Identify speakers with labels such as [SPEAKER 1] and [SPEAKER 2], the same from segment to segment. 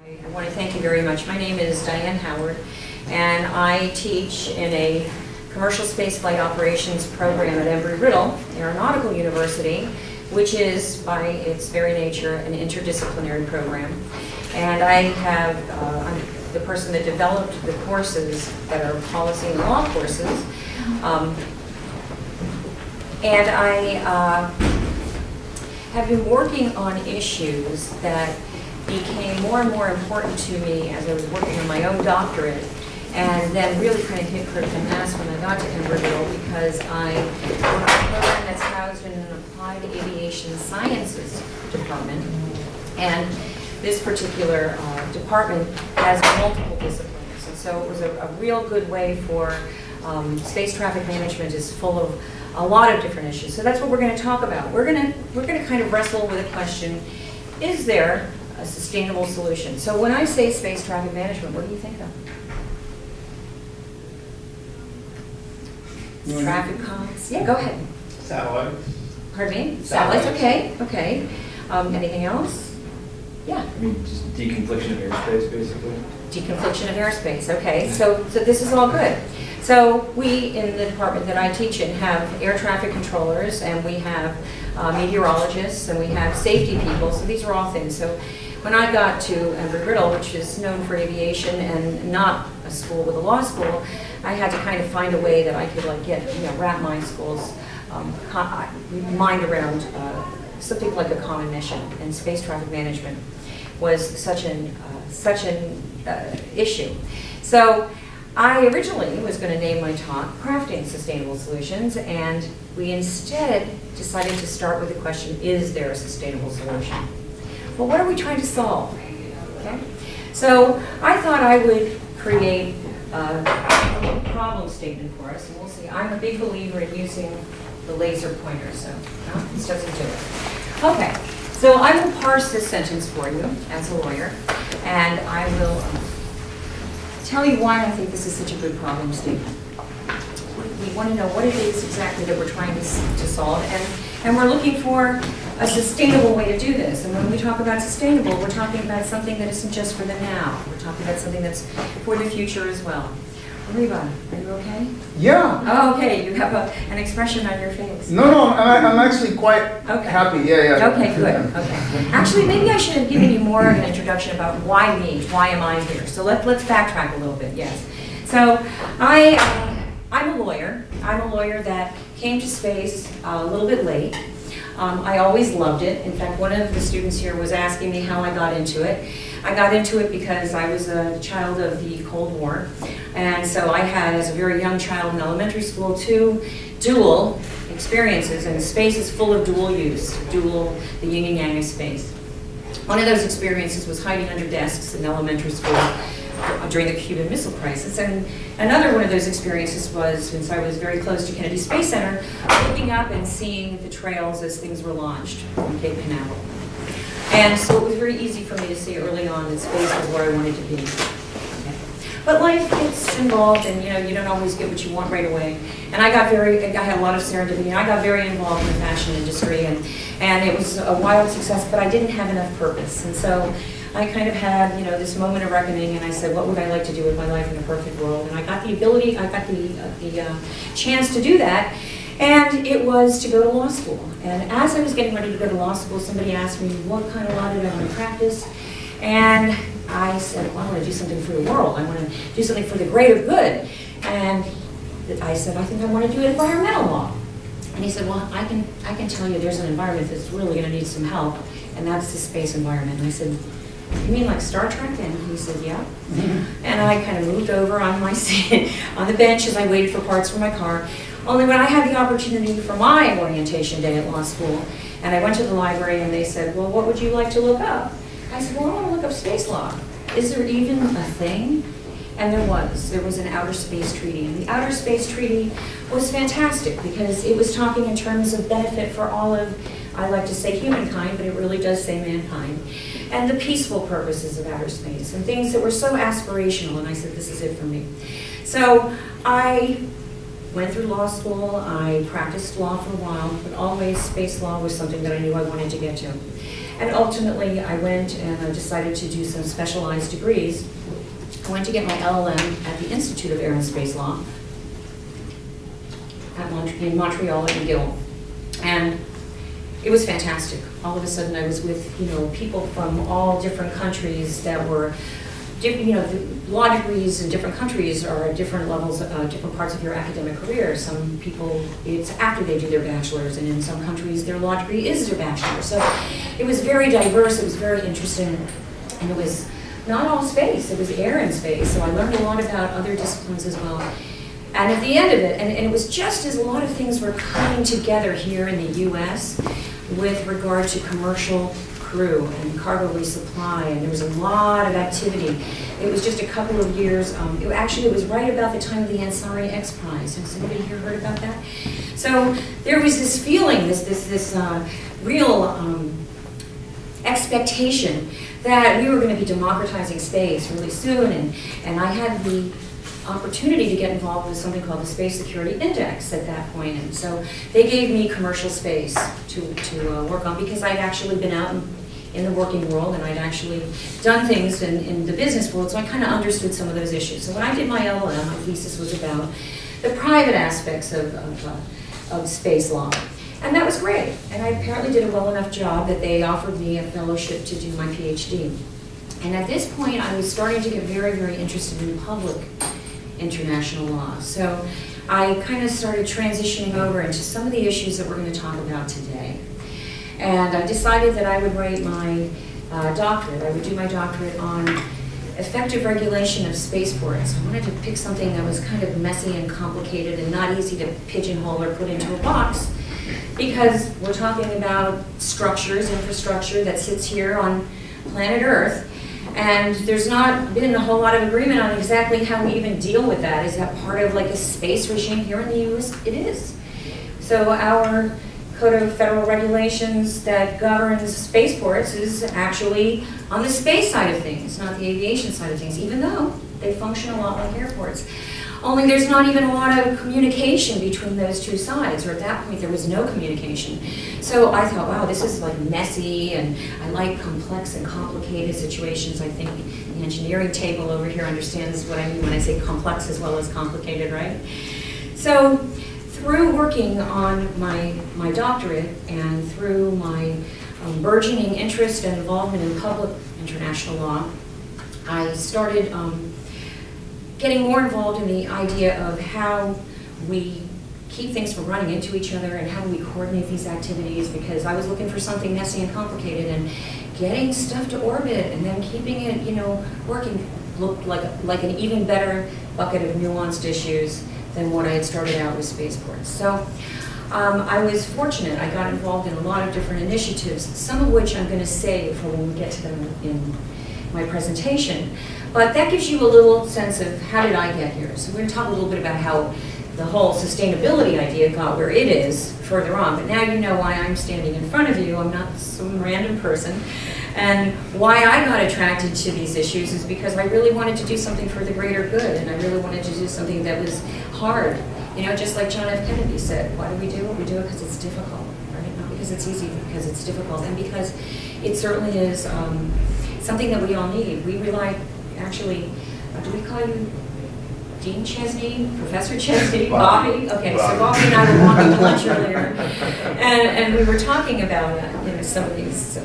[SPEAKER 1] I want to thank you very much. My name is Diane Howard, and I teach in a commercial spaceflight operations program at Embry-Riddle Aeronautical University, which is, by its very nature, an interdisciplinary program. And I'm the person that developed the courses that are policy and law courses. And I have been working on issues that became more and more important to me as I was working on my own doctorate, and then really kind of hit critical mass when I got to Embry-Riddle, because I work in a program that's housed in an applied aviation sciences department. And this particular department has multiple disciplines. And so it was a real good way for space traffic management is full of a lot of different issues. So that's what we're going to talk about. We're going to kind of wrestle with a question: is there a sustainable solution? So when I say space traffic management, what do you think of? Traffic coms? Yeah, go ahead.
[SPEAKER 2] Satellites.
[SPEAKER 1] Pardon me? Satellites, okay, okay. Anything else? Yeah.
[SPEAKER 2] I mean, just deconfliction of airspace, basically.
[SPEAKER 1] Deconfliction of airspace, okay. So this is all good. So we, in the department that I teach in, have air traffic controllers, and we have meteorologists, and we have safety people. So these are all things. So when I got to Embry-Riddle, which is known for aviation and not a school with a law school, I had to kind of find a way that I could wrap my school's mind around something like a common mission. And space traffic management was such an issue. So I originally was going to name my talk Crafting Sustainable Solutions, and we instead decided to start with the question, is there a sustainable solution? Well, what are we trying to solve? Okay? So I thought I would create a little problem statement for us, and we'll see. I'm a big believer in using the laser pointer, so no, this doesn't do it. Okay, so I will parse this sentence for you as a lawyer, and I will tell you why I think this is such a good problem statement. We want to know what it is exactly that we're trying to solve, and we're looking for a sustainable way to do this. And when we talk about sustainable, we're talking about something that isn't just for the now. We're talking about something that's for the future as well. Reba, are you okay?
[SPEAKER 3] Yeah.
[SPEAKER 1] Oh, okay. You have an expression on your face.
[SPEAKER 3] No, I'm actually quite happy. Yeah.
[SPEAKER 1] Okay, good. Okay. Actually, maybe I should have given you more of an introduction about why me, why am I here. So let's backtrack a little bit. Yes. So I'm a lawyer. I'm a lawyer that came to space a little bit late. I always loved it. In fact, one of the students here was asking me how I got into it. I got into it because I was a child of the Cold War. And so I had, as a very young child in elementary school, 2 dual experiences. And space is full of dual use, the yin and yang of space. One of those experiences was hiding under desks in elementary school during the Cuban Missile Crisis. And another one of those experiences was, since I was very close to Kennedy Space Center, looking up and seeing the trails as things were launched from Cape Canaveral. And so it was very easy for me to see early on that space was where I wanted to be. Okay. But life gets involved, and you don't always get what you want right away. And I had a lot of serendipity, and I got very involved in the fashion industry, and it was a wild success, but I didn't have enough purpose. And so I kind of had, this moment of reckoning, and I said, what would I like to do with my life in a perfect world? And I got the chance to do that, and it was to go to law school. And as I was getting ready to go to law school, somebody asked me, what kind of law did I want to practice? And I said, well, I want to do something for the world. I want to do something for the greater good. And I said, I think I want to do environmental law. And he said, well, I can tell you there's an environment that's really going to need some help, and that's the space environment. And I said, you mean like Star Trek? And he said, yeah. Mm-hmm. And I kind of moved over on my seat, on the bench as I waited for parts for my car. Only when I had the opportunity for my orientation day at law school, and I went to the library and they said, well, what would you like to look up? I said, well, I want to look up space law. Is there even a thing? And there was an outer space treaty. And the outer space treaty was fantastic because it was talking in terms of benefit for all of, I like to say humankind, but it really does say mankind, and the peaceful purposes of outer space and things that were so aspirational. And I said, this is it for me. So I went through law school. I practiced law for a while, but always space law was something that I knew I wanted to get to. And ultimately, I went and I decided to do some specialized degrees. I went to get my LLM at the Institute of Air and Space Law in Montreal at McGill. And it was fantastic. All of a sudden, I was with, people from all different countries that were, the law degrees in different countries are at different levels, different parts of your academic career. Some people, it's after they do their bachelor's, and in some countries, their law degree is their bachelor's. So it was very diverse, it was very interesting, and it was not all space, it was air and space. So I learned a lot about other disciplines as well. And at the end of it, and it was just as a lot of things were coming together here in the US with regard to commercial crew and cargo resupply, and there was a lot of activity. It was just a couple of years, it was right about the time of the Ansari X Prize. Has anybody here heard about that? So there was this feeling, this real expectation that we were going to be democratizing space really soon, and I had the opportunity to get involved with something called the Space Security Index at that point. And so they gave me commercial space to work on, because I'd actually been out in the working world and I'd actually done things in the business world, so I kind of understood some of those issues. So when I did my LLM, my thesis was about the private aspects of space law. And that was great. And I apparently did a well enough job that they offered me a fellowship to do my PhD. And at this point, I was starting to get very, very interested in public international law. So I kind of started transitioning over into some of the issues that we're going to talk about today. And I decided that I would write my doctorate. I would do my doctorate on effective regulation of spaceports. I wanted to pick something that was kind of messy and complicated and not easy to pigeonhole or put into a box, because we're talking about structures, infrastructure that sits here on planet Earth. And there's not been a whole lot of agreement on exactly how we even deal with that. Is that part of like a space regime here in the US? It is. So our Code of Federal Regulations that governs spaceports is actually on the space side of things, not the aviation side of things, even though they function a lot like airports. Only there's not even a lot of communication between those two sides, or at that point there was no communication. So I thought, wow, this is like messy, and I like complex and complicated situations. I think the engineering table over here understands what I mean when I say complex as well as complicated, right? So through working on my doctorate and through my burgeoning interest and involvement in public international law, I started getting more involved in the idea of how we keep things from running into each other and how do we coordinate these activities, because I was looking for something messy and complicated, and getting stuff to orbit and then keeping it, working looked like an even better bucket of nuanced issues than what I had started out with spaceports. So I was fortunate. I got involved in a lot of different initiatives, some of which I'm going to save for when we get to them in my presentation. But that gives you a little sense of how did I get here. So we're going to talk a little bit about how the whole sustainability idea got where it is further on. But now you know why I'm standing in front of you. I'm not some random person. And why I got attracted to these issues is because I really wanted to do something for the greater good, and I really wanted to do something that was hard. Just like John F. Kennedy said, why do we do it? We do it because it's difficult, right? Not because it's easy, but because it's difficult, and because it certainly is something that we all need. We rely, actually, do we call you Dean Chesney, Professor Chesney, Bobby? Okay, so Bobby and I were walking to lunch earlier, and we were talking about some of these.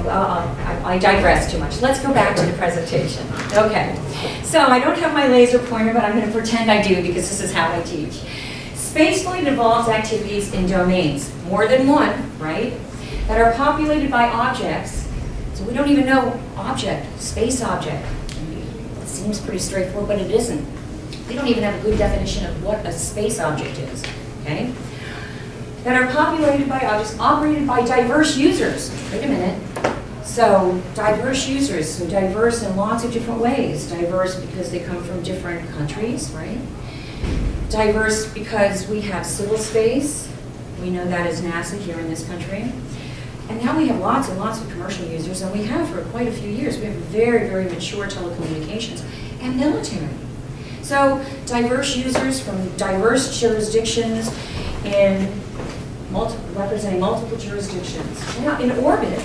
[SPEAKER 1] I digress too much. Let's go back to the presentation. Okay, so I don't have my laser pointer, but I'm going to pretend I do because this is how I teach. Spaceflight involves activities in domains, more than one, right, that are populated by objects. So we don't even know object, space object. It seems pretty straightforward, but it isn't. We don't even have a good definition of what a space object is, okay? That are populated by objects operated by diverse users. Wait a minute. So diverse users, so diverse in lots of different ways. Diverse because they come from different countries, right? Diverse because we have civil space. We know that as NASA here in this country. And now we have lots and lots of commercial users, and we have for quite a few years. We have very, very mature telecommunications and military. So diverse users from diverse jurisdictions representing multiple jurisdictions. Now in orbit,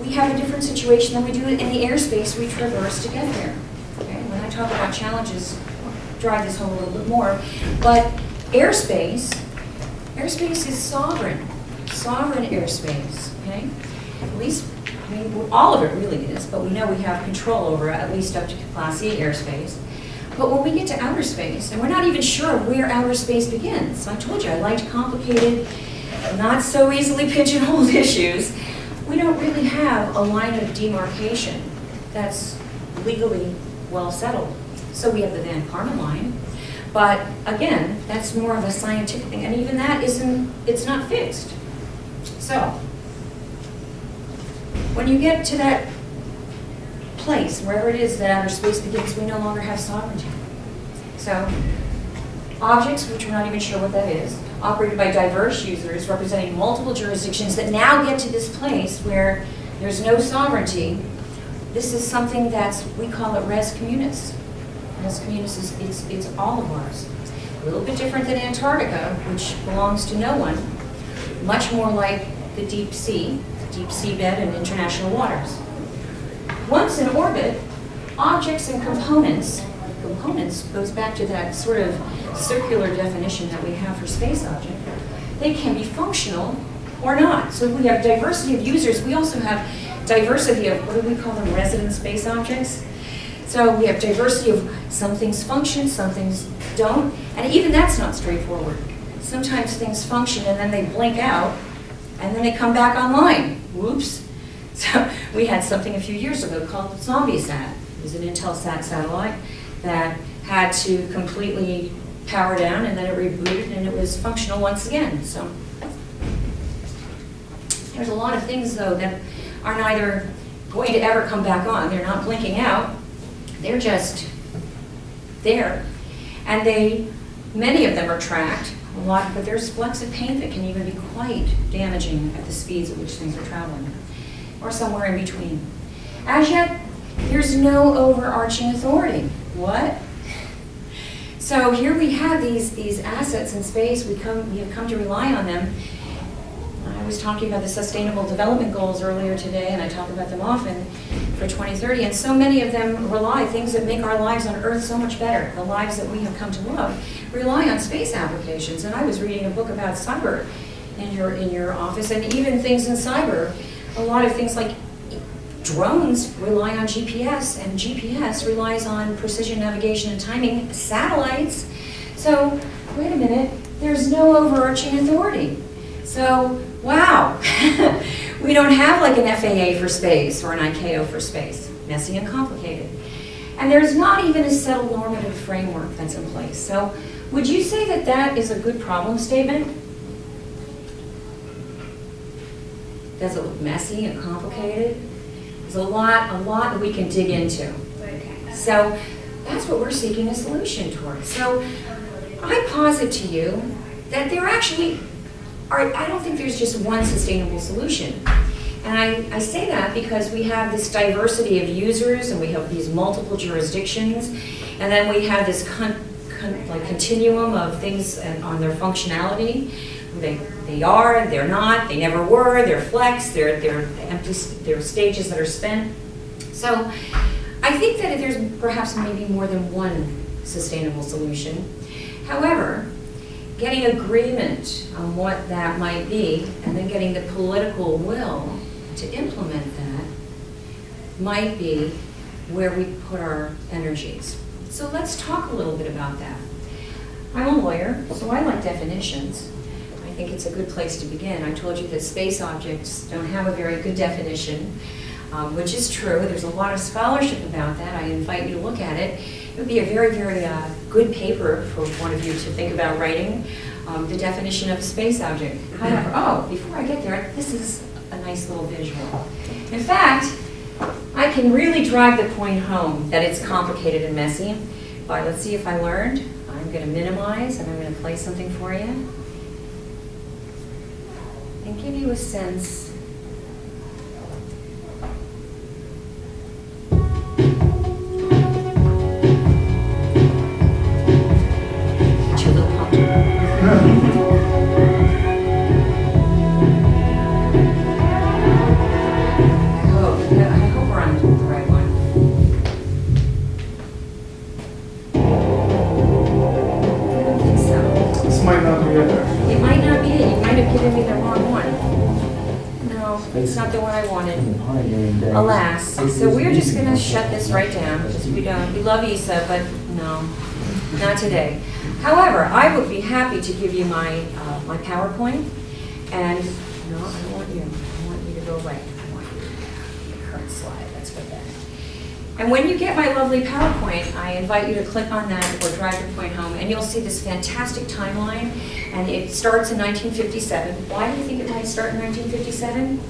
[SPEAKER 1] we have a different situation than we do in the airspace we traverse to get there. Okay? When I talk about challenges, I'll drive this home a little bit more, but airspace is sovereign airspace, okay? At least, I mean, all of it really is, but we know we have control over it, at least up to Class E airspace. But when we get to outer space, and we're not even sure where outer space begins. I told you I liked complicated, not so easily pigeonholed issues. We don't really have a line of demarcation that's legally well settled. So we have the Van Karman line, but again, that's more of a scientific thing, and even that it's not fixed. So, when you get to that place, wherever it is that outer space begins, we no longer have sovereignty. So, objects, which we're not even sure what that is, operated by diverse users representing multiple jurisdictions that now get to this place where there's no sovereignty. This is something we call it res communis. Res communis is it's all of ours. A little bit different than Antarctica, which belongs to no one. Much more like the deep seabed and international waters. Once in orbit, objects and components goes back to that sort of circular definition that we have for space object. They can be functional or not. So we have diversity of users. We also have diversity of, what do we call them, resident space objects? So we have diversity of some things function, some things don't, and even that's not straightforward. Sometimes things function and then they blink out, and then they come back online. Whoops. So we had something a few years ago called ZombieSat. It was an Intelsat satellite that had to completely power down, and then it rebooted, and it was functional once again. So there's a lot of things, though, that are neither going to ever come back on. They're not blinking out. They're just there. And many of them are tracked a lot, but there's flecks of paint that can even be quite damaging at the speeds at which things are traveling, or somewhere in between. As yet, there's no overarching authority. What? So here we have these assets in space. We have come to rely on them. I was talking about the Sustainable Development Goals earlier today, and I talk about them often for 2030, and so many of them things that make our lives on Earth so much better, the lives that we have come to love, rely on space applications. And I was reading a book about cyber in your office, and even things in cyber, a lot of things like drones rely on GPS, and GPS relies on precision navigation and timing, satellites. So, wait a minute, there's no overarching authority. So, wow, we don't have like an FAA for space or an ICAO for space, messy and complicated. And there's not even a settled normative framework that's in place. So, would you say that that is a good problem statement? Does it look messy and complicated? There's a lot that we can dig into. So that's what we're seeking a solution towards. So I posit to you that there actually I don't think there's just one sustainable solution. And I say that because we have this diversity of users, and we have these multiple jurisdictions, and then we have this continuum of things on their functionality. They are, they're not, they never were, they're flex, they're empty, they're stages that are spent. So I think that there's perhaps maybe more than one sustainable solution. However, getting agreement on what that might be, and then getting the political will to implement that, might be where we put our energies. So let's talk a little bit about that. I'm a lawyer, so I like definitions. I think it's a good place to begin. I told you that space objects don't have a very good definition, which is true. There's a lot of scholarship about that. I invite you to look at it. It would be a very, very good paper for one of you to think about writing, the definition of a space object. However, before I get there, this is a nice little visual. In fact, I can really drive the point home that it's complicated and messy. But let's see if I learned. I'm going to minimize, and I'm going to play something for you and give you a sense. Get you a little pumped. Alas, so we're just gonna shut this right down, because we love ESA, but no, not today. However, I would be happy to give you my PowerPoint, and, no, I don't want you to go away. I want you to have the current slide, let's go back. And when you get my lovely PowerPoint, I invite you to click on that or drag your point home, and you'll see this fantastic timeline, and it starts in 1957. Why do you think it might start in 1957?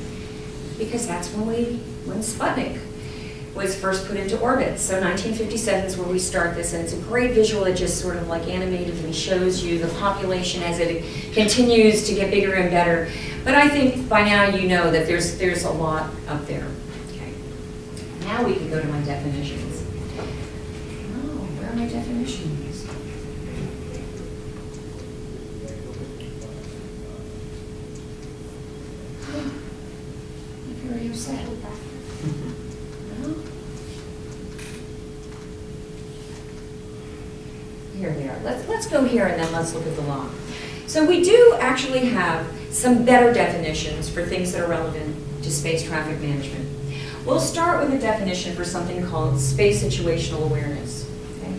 [SPEAKER 1] Because that's when Sputnik was first put into orbit. So 1957 is where we start this, and it's a great visual. It just sort of like animatedly shows you the population as it continues to get bigger and better. But I think by now you know that there's a lot up there. Okay. Now we can go to my definitions. Oh, where are my definitions? I'm very upset with that. No? Here they are. Let's go here and then let's look at the law. So we do actually have some better definitions for things that are relevant to space traffic management. We'll start with a definition for something called space situational awareness. Okay?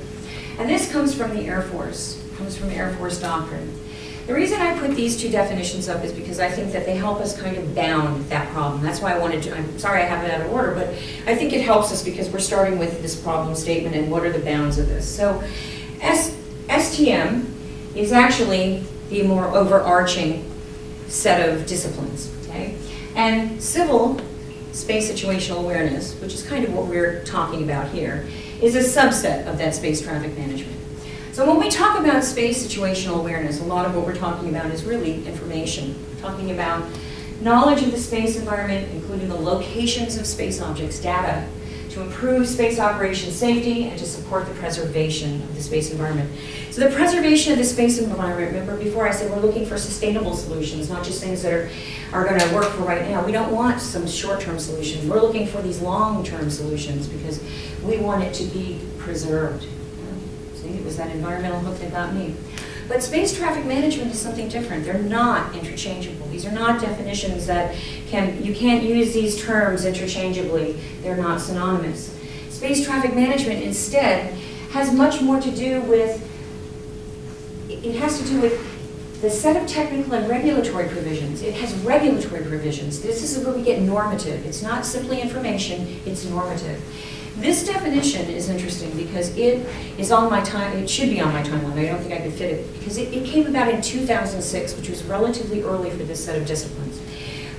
[SPEAKER 1] And this comes from the Air Force, comes from Air Force doctrine. The reason I put these two definitions up is because I think that they help us kind of bound that problem. That's why I wanted to, I'm sorry I have it out of order, but I think it helps us because we're starting with this problem statement and what are the bounds of this. So STM is actually the more overarching set of disciplines, okay? And civil space situational awareness, which is kind of what we're talking about here, is a subset of that space traffic management. So when we talk about space situational awareness, a lot of what we're talking about is really information. We're talking about knowledge of the space environment, including the locations of space objects, data, to improve space operation safety and to support the preservation of the space environment. So the preservation of the space environment, remember before I said we're looking for sustainable solutions, not just things that are going to work for right now. We don't want some short-term solution. We're looking for these long-term solutions because we want it to be preserved. See, it was that environmental hook that got me. But space traffic management is something different. They're not interchangeable. These are not definitions that you can't use these terms interchangeably. They're not synonymous. Space traffic management instead has much more to do with, it has to do with the set of technical and regulatory provisions. It has regulatory provisions. This is where we get normative. It's not simply information, it's normative. This definition is interesting because it is on my time, it should be on my timeline. I don't think I could fit it because it came about in 2006, which was relatively early for this set of disciplines,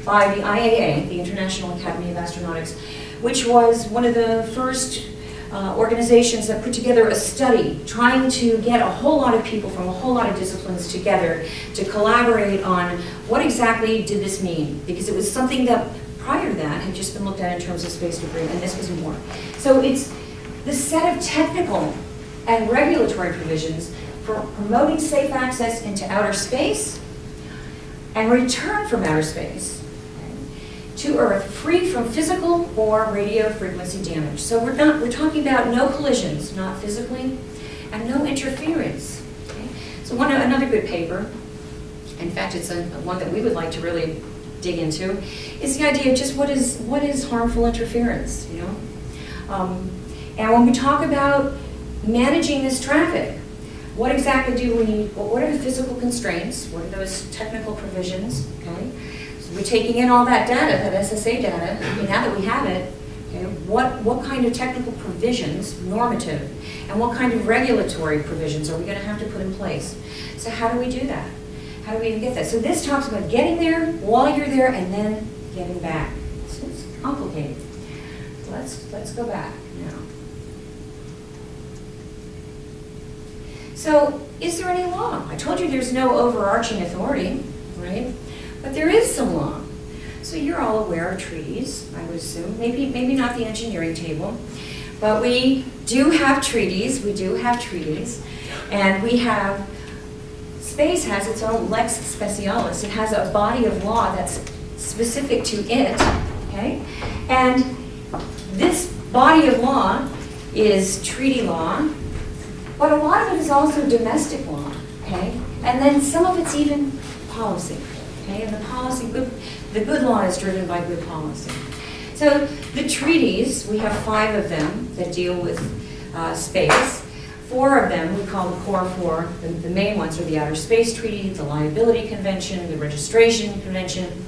[SPEAKER 1] by the IAA, the International Academy of Astronautics, which was one of the first organizations that put together a study trying to get a whole lot of people from a whole lot of disciplines together to collaborate on what exactly did this mean, because it was something that prior to that had just been looked at in terms of space debris, and this was more. So it's the set of technical and regulatory provisions for promoting safe access into outer space and return from outer space to Earth free from physical or radio frequency damage. So we're talking about no collisions, not physically, and no interference. Okay? So another good paper, in fact it's one that we would like to really dig into, is the idea of just what is harmful interference, you know? And when we talk about managing this traffic, what exactly do we need? What are the physical constraints? What are those technical provisions? Okay, so we're taking in all that data, that SSA data. Okay, now that we have it, okay, what kind of technical provisions, normative, and what kind of regulatory provisions are we going to have to put in place? So how do we do that? How do we even get that? So this talks about getting there, while you're there, and then getting back. So it's complicated. So let's go back now. So is there any law? I told you there's no overarching authority, right? But there is some law. So you're all aware of treaties, I would assume. Maybe not the engineering table, but we do have treaties. We do have treaties, and we have. Space has its own lex specialis. It has a body of law that's specific to it, okay? And this body of law is treaty law, but a lot of it is also domestic law, okay? And then some of it's even policy, okay? And the good law is driven by good policy. So the treaties, we have 5 of them that deal with space. 4 of them, we call the core 4. The main ones are the Outer Space Treaty, the Liability Convention, the Registration Convention,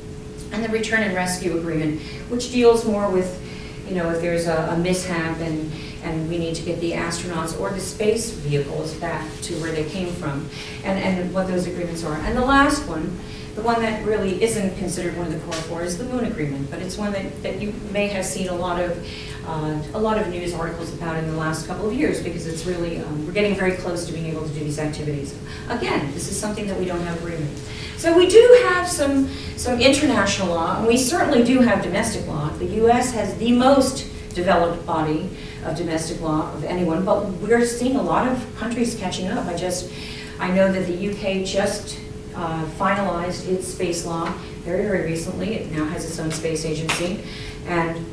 [SPEAKER 1] and the Return and Rescue Agreement, which deals more with, you know, if there's a mishap and we need to get the astronauts or the space vehicles back to where they came from, and what those agreements are. And the last one, the one that really isn't considered one of the core 4, is the Moon Agreement, but it's one that you may have seen a lot of news articles about in the last couple of years, because it's really, we're getting very close to being able to do these activities. Again, this is something that we don't have agreement. So we do have some international law, and we certainly do have domestic law. The U.S. has the most developed body of domestic law of anyone, but we're seeing a lot of countries catching up. I know that the UK just finalized its space law very, very recently. It now has its own space agency. And,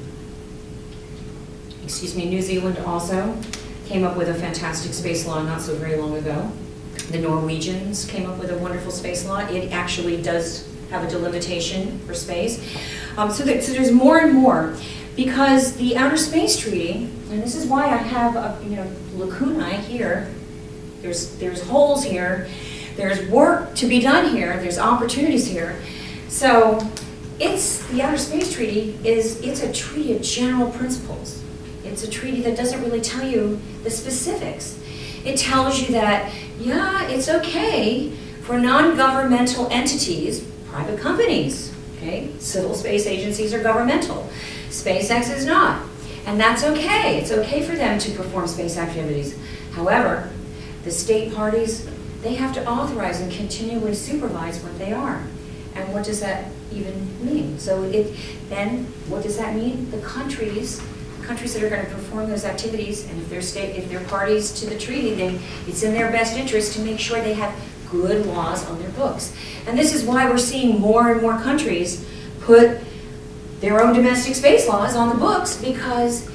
[SPEAKER 1] New Zealand also came up with a fantastic space law not so very long ago. The Norwegians came up with a wonderful space law. It actually does have a delimitation for space. So there's more and more, because the Outer Space Treaty, and this is why I have lacunae here. There's holes here. There's work to be done here. There's opportunities here. So the Outer Space Treaty it's a treaty of general principles. It's a treaty that doesn't really tell you the specifics. It tells you that, yeah, it's okay for non-governmental entities, private companies, okay? Civil space agencies are governmental. SpaceX is not. And that's okay. It's okay for them to perform space activities. However, the state parties, they have to authorize and continually supervise what they are. And what does that even mean? So then what does that mean? The countries that are going to perform those activities, and if they're parties to the treaty, it's in their best interest to make sure they have good laws on their books. And this is why we're seeing more and more countries put their own domestic space laws on the books, because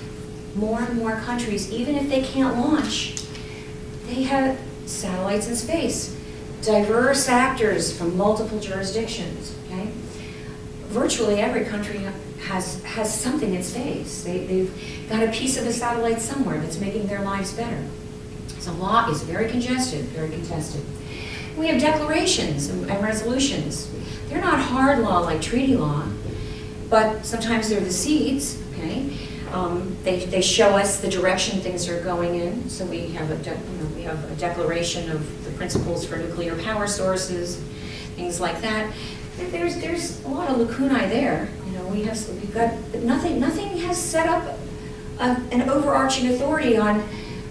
[SPEAKER 1] more and more countries, even if they can't launch, they have satellites in space, diverse actors from multiple jurisdictions, okay? Virtually every country has something in space. They've got a piece of the satellite somewhere that's making their lives better. So law is very congested, very contested. We have declarations and resolutions. They're not hard law like treaty law, but sometimes they're the seeds, okay? They show us the direction things are going in. So we have a declaration of the principles for nuclear power sources, things like that. There's a lot of lacunae there. We've got nothing has set up an overarching authority on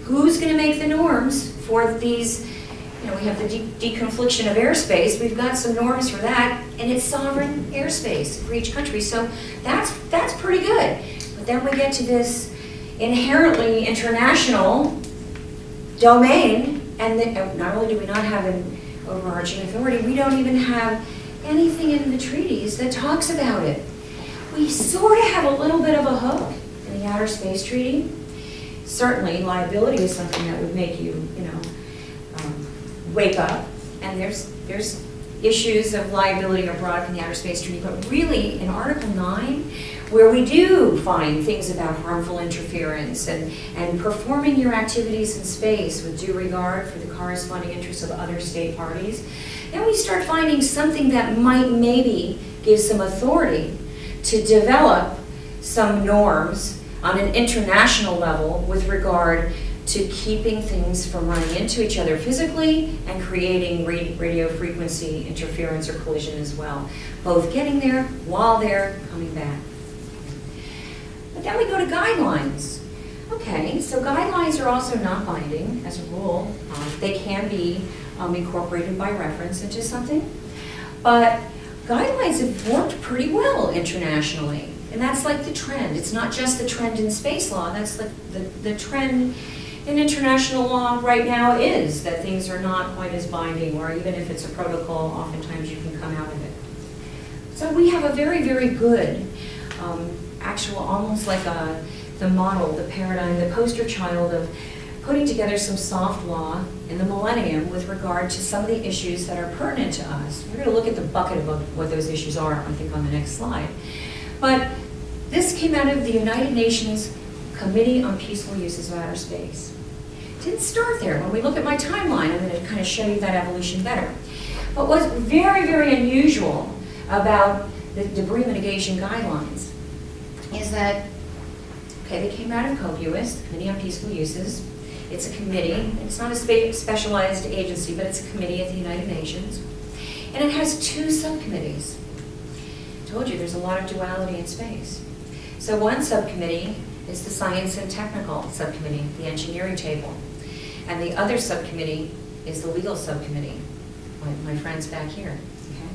[SPEAKER 1] who's going to make the norms for these. We have the deconfliction of airspace. We've got some norms for that, and it's sovereign airspace for each country. So that's pretty good. But then we get to this inherently international domain, and not only do we not have an overarching authority, we don't even have anything in the treaties that talks about it. We sort of have a little bit of a hook in the Outer Space Treaty. Certainly, liability is something that would make you, wake up. And there's issues of liability are brought up in the Outer Space Treaty, but really in Article 9, where we do find things about harmful interference and performing your activities in space with due regard for the corresponding interests of other state parties, then we start finding something that might maybe give some authority to develop some norms on an international level with regard to keeping things from running into each other physically and creating radio frequency interference or collision as well. Both getting there while they're coming back. But then we go to guidelines. Okay, so guidelines are also not binding as a rule. They can be incorporated by reference into something. But guidelines have worked pretty well internationally. And that's like the trend. It's not just the trend in space law. That's the trend in international law right now is that things are not quite as binding, or even if it's a protocol, oftentimes you can come out of it. So we have a very, very good actual, almost like the model, the paradigm, the poster child of putting together some soft law in the millennium with regard to some of the issues that are pertinent to us. We're going to look at the bucket of what those issues are, I think, on the next slide. But This came out of the United Nations Committee on Peaceful Uses of Outer Space. Didn't start there. When we look at my timeline, I'm going to kind of show you that evolution better. But what's very, very unusual about the debris mitigation guidelines is that, okay, they came out of COPUIS, Committee on Peaceful Uses. It's a committee. It's not a specialized agency, but it's a committee at the United Nations. And it has 2 subcommittees. I told you there's a lot of duality in space. So one subcommittee is the Science and Technical Subcommittee, the engineering table. And the other subcommittee is the legal subcommittee, my friends back here. Okay?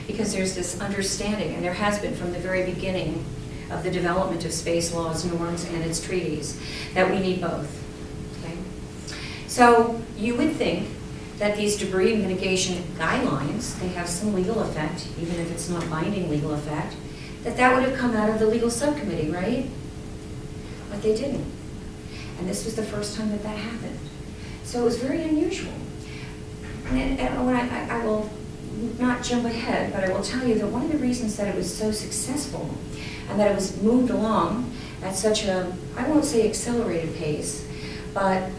[SPEAKER 1] Because there's this understanding, and there has been from the very beginning of the development of space laws, norms, and its treaties, that we need both. Okay? So you would think that these debris mitigation guidelines, they have some legal effect, even if it's not binding legal effect, that would have come out of the legal subcommittee, right? But they didn't. And this was the first time that happened. So it was very unusual. And I will not jump ahead, but I will tell you that one of the reasons that it was so successful and that it was moved along at such a, I won't say accelerated pace, but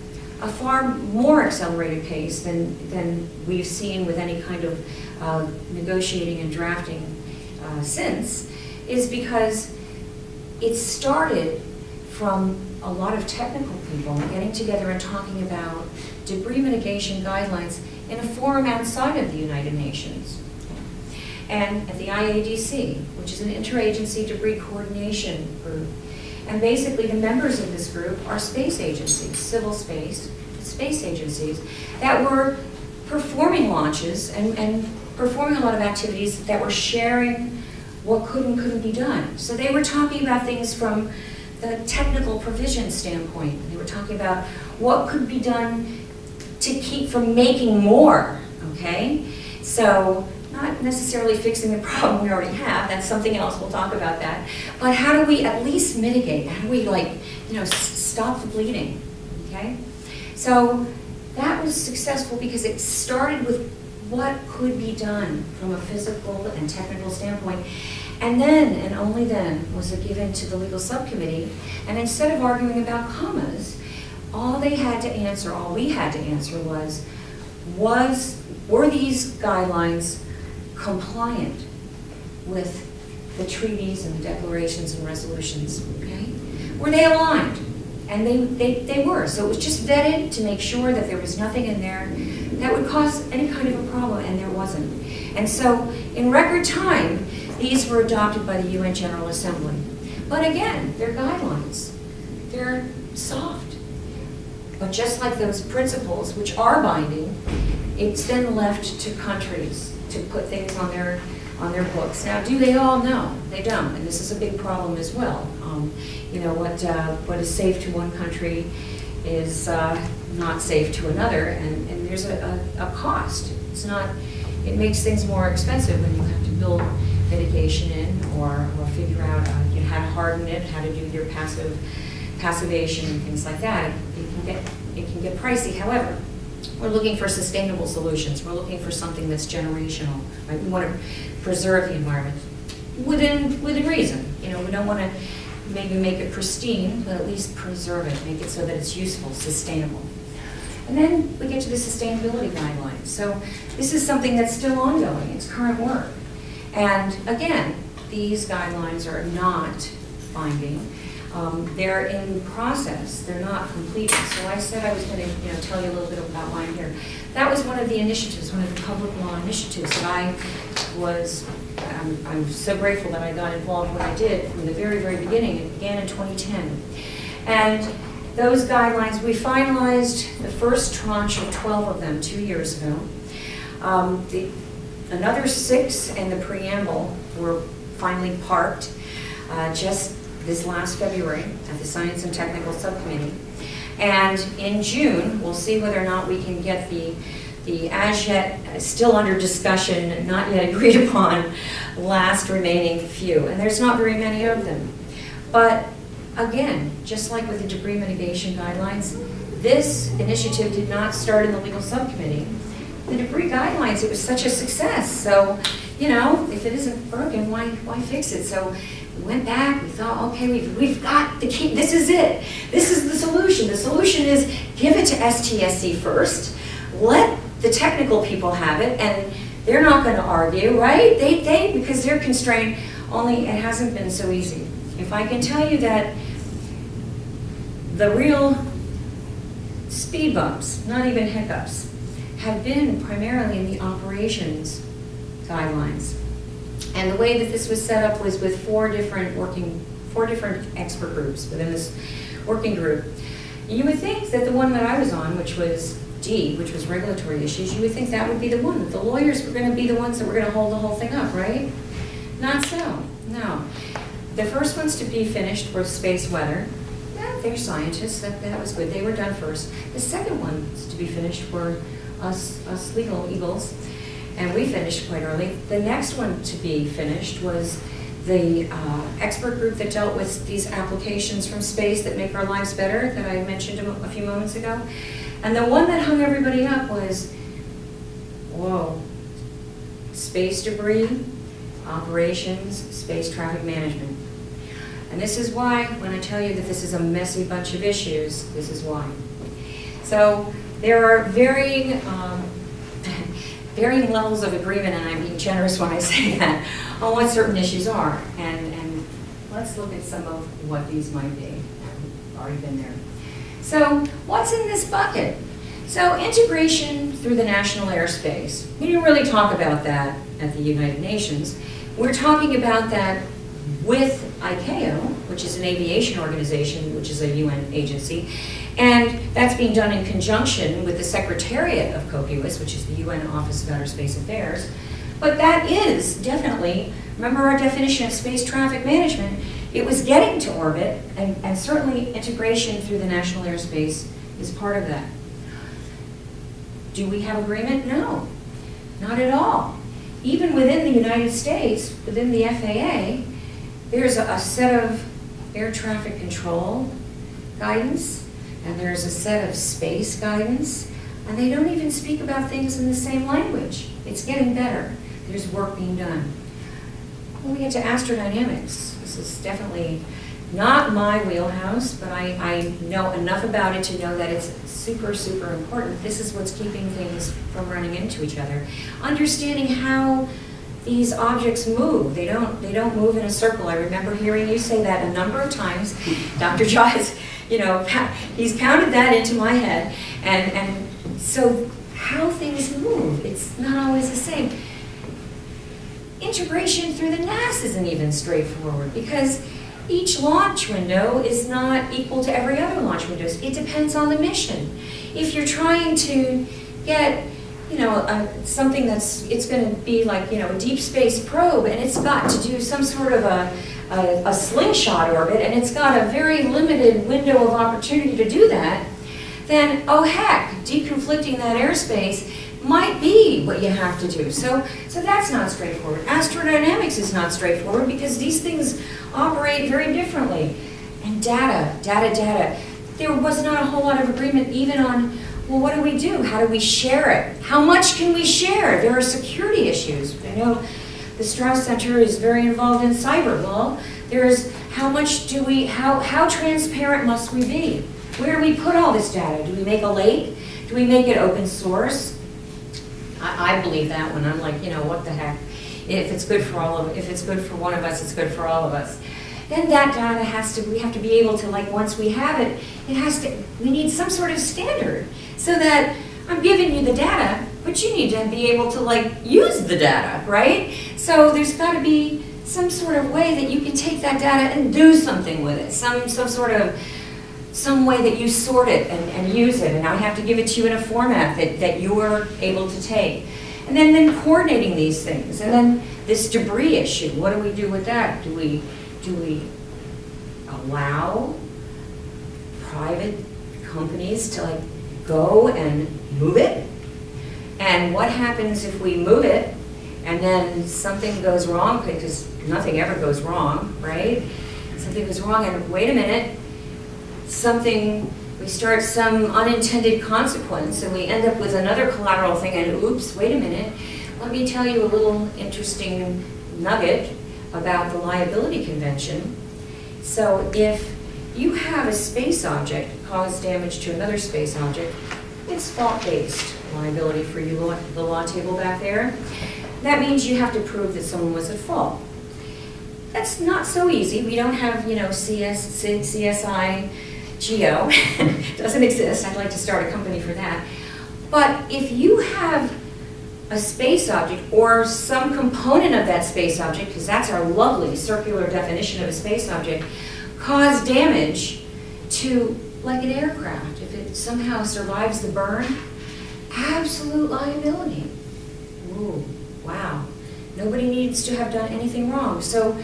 [SPEAKER 1] a far more accelerated pace than we've seen with any kind of negotiating and drafting since, is because it started from a lot of technical people getting together and talking about debris mitigation guidelines in a forum outside of the United Nations. And at the IADC, which is an interagency debris coordination group. And basically the members of this group are space agencies, civil space agencies, that were performing launches and performing a lot of activities that were sharing what could and couldn't be done. So they were talking about things from the technical provision standpoint. They were talking about what could be done to keep from making more, okay? So not necessarily fixing the problem we already have, that's something else, we'll talk about that. But how do we at least mitigate? How do we stop the bleeding, okay? So that was successful because it started with what could be done from a physical and technical standpoint. And then, and only then, was it given to the legal subcommittee. And instead of arguing about commas, all they had to answer, all we had to answer were these guidelines compliant with the treaties and the declarations and resolutions, okay? Were they aligned? And they were. So it was just vetted to make sure that there was nothing in there that would cause any kind of a problem, and there wasn't. And so in record time, these were adopted by the UN General Assembly. But again, they're guidelines. They're soft. But just like those principles, which are binding, it's then left to countries to put things on their books. Now, do they all? No, they don't. And this is a big problem as well. What is safe to one country is not safe to another, and there's a cost. It makes things more expensive when you have to build mitigation in or figure out how to harden it, how to do your passivation and things like that. It can get pricey. However, we're looking for sustainable solutions. We're looking for something that's generational. Right? We want to preserve the environment within reason. We don't want to maybe make it pristine, but at least preserve it, make it so that it's useful, sustainable. And then we get to the sustainability guidelines. So this is something that's still ongoing. It's current work. And again, these guidelines are not binding. They're in process. They're not completed. So I said I was going to tell you a little bit about why I'm here. That was one of the initiatives, one of the public law initiatives that I'm so grateful that I got involved when I did from the very, very beginning. It began in 2010. And those guidelines, we finalized the first tranche of 12 of them 2 years ago. Another 6 in the preamble were finally parked just this last February at the Science and Technical Subcommittee. And in June, we'll see whether or not we can get the as yet still under discussion, not yet agreed upon, last remaining few. And there's not very many of them. But again, just like with the debris mitigation guidelines, this initiative did not start in the legal subcommittee. The debris guidelines, it was such a success. So, if it isn't broken, why fix it? So went back, we thought, okay, we've got the key, this is it. This is the solution. The solution is give it to STSC first, let the technical people have it, and they're not going to argue, right? Because they're constrained, only it hasn't been so easy. If I can tell you that the real speed bumps, not even hiccups, have been primarily in the operations guidelines. And the way that this was set up was with four different expert groups within this working group. You would think that the one that I was on, which was D, which was regulatory issues, you would think that would be the one, that the lawyers were going to be the ones that were going to hold the whole thing up, right? Not so, no. The first ones to be finished were space weather. Yeah, they're scientists, that was good, they were done first. The second ones to be finished were us legal eagles, and we finished quite early. The next one to be finished was the expert group that dealt with these applications from space that make our lives better, that I mentioned a few moments ago. And the one that hung everybody up was, whoa, space debris, operations, space traffic management. And this is why, when I tell you that this is a messy bunch of issues, this is why. So there are varying levels of agreement, and I'm being generous when I say that, on what certain issues are. And let's look at some of what these might be. I've already been there. So what's in this bucket? So integration through the national airspace. We didn't really talk about that at the United Nations. We're talking about that with ICAO, which is an aviation organization, which is a UN agency, and that's being done in conjunction with the Secretariat of COPUOS, which is the UN Office of Outer Space Affairs. But that is definitely, remember our definition of space traffic management, it was getting to orbit, and certainly integration through the national airspace is part of that. Do we have agreement? No, not at all. Even within the United States, within the FAA, there's a set of air traffic control guidance, and there's a set of space guidance, and they don't even speak about things in the same language. It's getting better. There's work being done. When we get to astrodynamics, this is definitely not my wheelhouse, but I know enough about it to know that it's super, super important. This is what's keeping things from running into each other. Understanding how these objects move. They don't move in a circle. I remember hearing you say that a number of times. Dr. Jaw has, he's pounded that into my head. And so how things move, it's not always the same. Integration through the NAS isn't even straightforward because each launch window is not equal to every other launch window. It depends on the mission. If you're trying to get something it's going to be like, a deep space probe, and it's got to do some sort of a slingshot orbit, and it's got a very limited window of opportunity to do that, then, oh heck, deconflicting that airspace might be what you have to do. So that's not straightforward. Astrodynamics is not straightforward because these things operate very differently. And data. There was not a whole lot of agreement even on, well, what do we do? How do we share it? How much can we share? There are security issues. I know the Strauss Center is very involved in cyber. Well, there's how transparent must we be? Where do we put all this data? Do we make a lake? Do we make it open source? I believe that one. I'm like, what the heck? If it's good for if it's good for one of us, it's good for all of us. Then that data we have to be able to, once we have it, we need some sort of standard so that I'm giving you the data, but you need to be able to use the data, right? So there's got to be some sort of way that you can take that data and do something with it, some way that you sort it and use it, and I have to give it to you in a format that you're able to take. And then coordinating these things, and then this debris issue, what do we do with that? Do we allow private companies to go and move it? And what happens if we move it and then something goes wrong, because nothing ever goes wrong, right? Something goes wrong and wait a minute, we start some unintended consequence and we end up with another collateral thing and oops, wait a minute, let me tell you a little interesting nugget. about the liability convention. So if you have a space object cause damage to another space object, it's fault-based liability for you, the law table back there. That means you have to prove that someone was at fault. That's not so easy. We don't have, CSI Geo. Doesn't exist. I'd like to start a company for that. But if you have a space object or some component of that space object, because that's our lovely circular definition of a space object, cause damage to, like an aircraft, if it somehow survives the burn, absolute liability. Ooh, wow. Nobody needs to have done anything wrong. So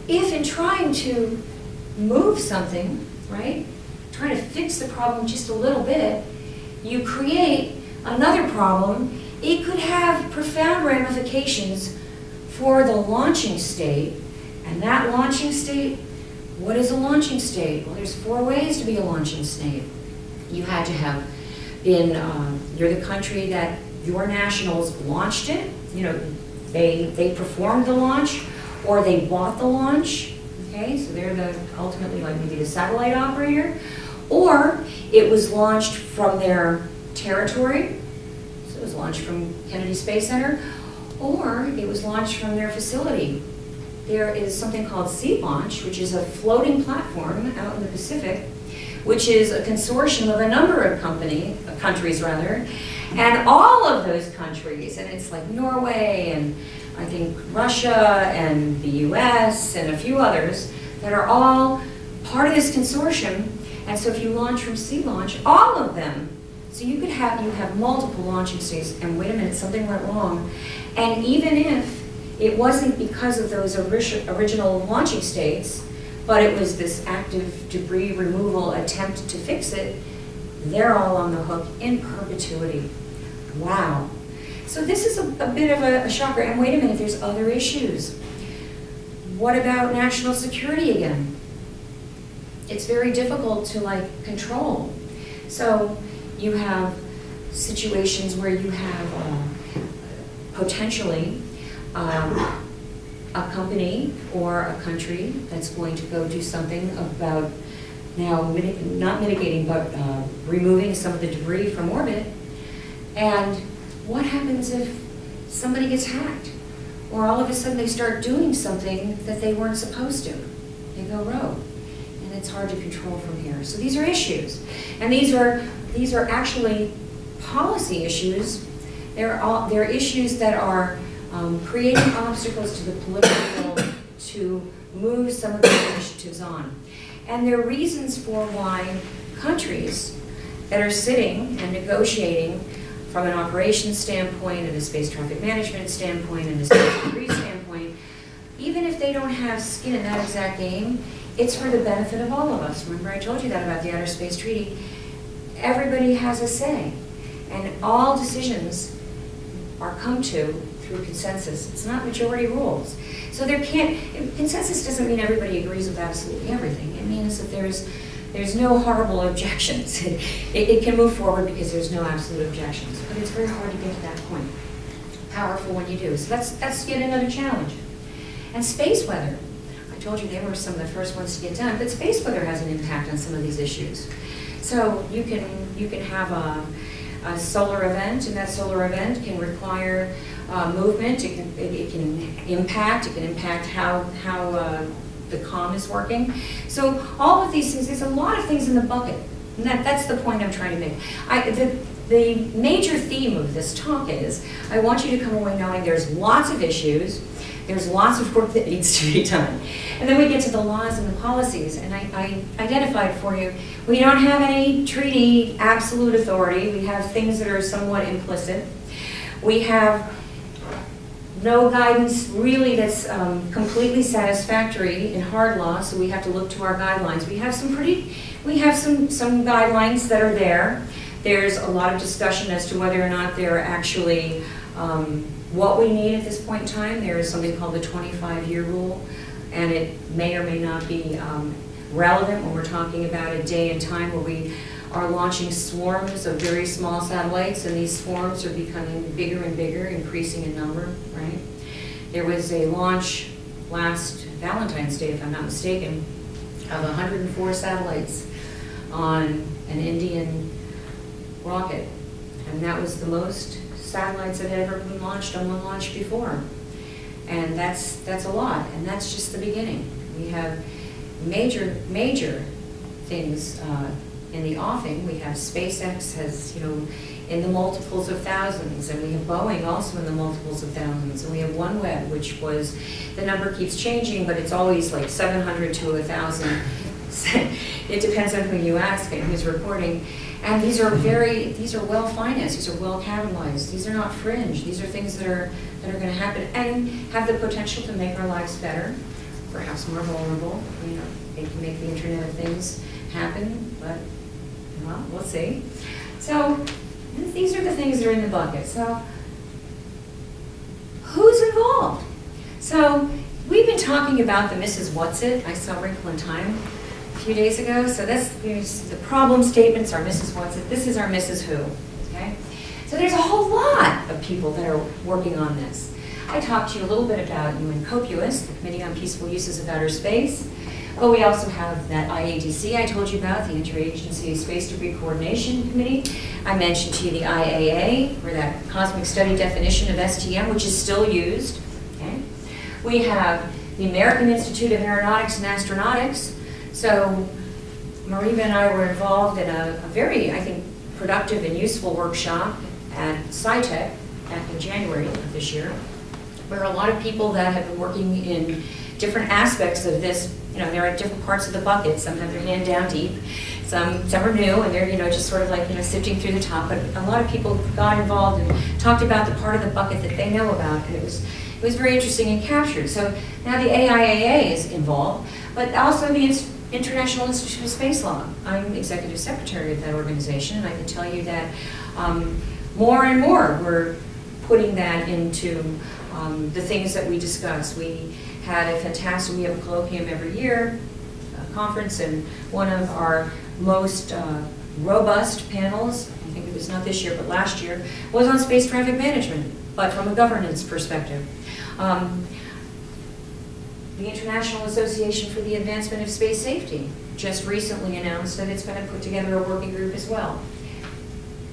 [SPEAKER 1] if in trying to move something, right, trying to fix the problem just a little bit, you create another problem, it could have profound ramifications for the launching state. And that launching state, what is a launching state? Well, there's 4 ways to be a launching state. You had to have been, you're the country that your nationals launched it, they performed the launch, or they bought the launch, okay? So they're ultimately like maybe the satellite operator, or it was launched from their territory, so it was launched from Kennedy Space Center, or it was launched from their facility. There is something called Sea Launch, which is a floating platform out in the Pacific, which is a consortium of a number of countries, and all of those countries, and it's like Norway and I think Russia and the US and a few others that are all part of this consortium. And so if you launch from Sea Launch, all of them, so you have multiple launching states, and wait a minute, something went wrong. And even if it wasn't because of those original launching states, but it was this active debris removal attempt to fix it, they're all on the hook in perpetuity. Wow. So this is a bit of a shocker. And wait a minute, there's other issues. What about national security again? It's very difficult to control. So you have situations where you have potentially a company or a country that's going to go do something about now, not mitigating, but removing some of the debris from orbit. And what happens if somebody gets hacked? Or all of a sudden they start doing something that they weren't supposed to. They go rogue. And it's hard to control from here. So these are issues. And these are actually policy issues. They're issues that are creating obstacles to the political will to move some of these initiatives on. And there are reasons for why countries that are sitting and negotiating from an operations standpoint and a space traffic management standpoint and a space debris standpoint, even if they don't have skin in that exact game, it's for the benefit of all of us. Remember I told you that about the Outer Space Treaty. Everybody has a say, and all decisions are come to through consensus. It's not majority rules. So consensus doesn't mean everybody agrees with absolutely everything. It means that there's no horrible objections. It can move forward because there's no absolute objections. But it's very hard to get to that point. Powerful when you do. So that's yet another challenge. And space weather. I told you they were some of the first ones to get done, but space weather has an impact on some of these issues. So you can have a solar event, and that solar event can require movement. It can impact how the comm is working. So all of these things, there's a lot of things in the bucket. And that's the point I'm trying to make. The major theme of this talk is, I want you to come away knowing there's lots of issues, there's lots of work that needs to be done. And then we get to the laws and the policies, and I identified for you, we don't have any treaty absolute authority. We have things that are somewhat implicit. We have no guidance really that's completely satisfactory in hard law, so we have to look to our guidelines. We have some guidelines that are there. There's a lot of discussion as to whether or not they're actually what we need at this point in time. There is something called the 25-year rule, and it may or may not be relevant when we're talking about a day and time where we are launching swarms of very small satellites, and these swarms are becoming bigger and bigger, increasing in number, right? There was a launch last Valentine's Day, if I'm not mistaken, of 104 satellites on an Indian rocket. And that was the most satellites that had ever been launched on one launch before. And that's a lot, and that's just the beginning. We have major things in the offing. We have SpaceX has, in the multiples of thousands, and we have Boeing also in the multiples of thousands, and we have OneWeb, which was, the number keeps changing, but it's always like 700 to 1,000. It depends on who you ask and who's reporting. And these are well financed, these are well capitalized, these are not fringe, these are things that are going to happen and have the potential to make our lives better, perhaps more vulnerable. They can make the Internet of Things happen, but well, we'll see. So these are the things that are in the bucket. So who's involved? So we've been talking about the Mrs. What's-It. I saw Wrinkle in Time a few days ago. So the problem statements are Mrs. What's-It. This is our Mrs. Who. Okay. So there's a whole lot of people that are working on this. I talked to you a little bit about COPUS, the Committee on Peaceful Uses of Outer Space. But we also have that IADC I told you about, the Interagency Space Debris Coordination Committee. I mentioned to you the IAA, or that Cosmic Study Definition of STM, which is still used. Okay. We have the American Institute of Aeronautics and Astronautics. So Mariva and I were involved in a very, I think, productive and useful workshop at SciTech back in January of this year, where a lot of people that have been working in different aspects of this, they're at different parts of the bucket. Some have their hand down deep, some are new, and they're just sort of like sifting through the top. But a lot of people got involved and talked about the part of the bucket that they know about, and it was very interesting and captured. So now the AIAA is involved, but also the International Institute of Space Law. I'm executive secretary of that organization, and I can tell you that more and more we're putting that into the things that we discuss. We have a colloquium every year, a conference, and one of our most robust panels, I think it was not this year but last year, was on space traffic management, but from a governance perspective. The International Association for the Advancement of Space Safety just recently announced that it's going to put together a working group as well.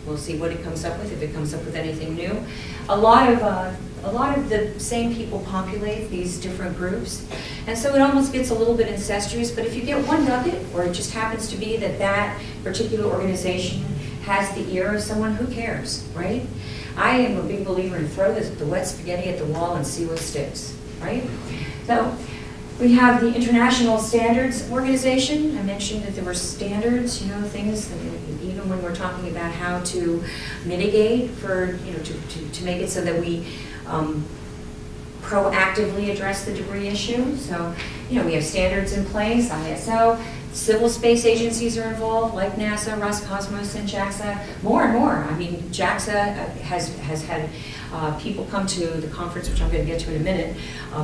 [SPEAKER 1] We'll see what it comes up with, if it comes up with anything new. A lot of the same people populate these different groups, and so it almost gets a little bit incestuous. But if you get one nugget, or it just happens to be that particular organization has the ear of someone, who cares, right? I am a big believer in throw the wet spaghetti at the wall and see what sticks, right? So we have the International Standards Organization. I mentioned that there were standards, things that even when we're talking about how to mitigate for, to make it so that we proactively address the debris issue. So, we have standards in place, ISO. Civil space agencies are involved, like NASA, Roscosmos, and JAXA, more and more. I mean, JAXA has had people come to the conference, which I'm going to get to in a minute,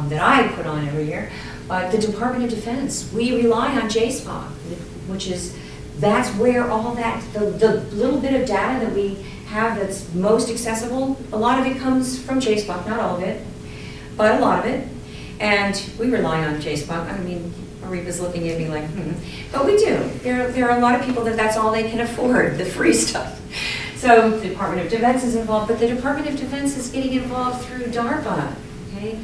[SPEAKER 1] that I put on every year. But the Department of Defense, we rely on JSPOC, that's where all that, the little bit of data that we have that's most accessible, a lot of it comes from JSPOC, not all of it, but a lot of it. And we rely on JSPOC. I mean, Maripa's looking at me like, But we do. There are a lot of people that's all they can afford, the free stuff. So the Department of Defense is involved, but the Department of Defense is getting involved through DARPA, okay?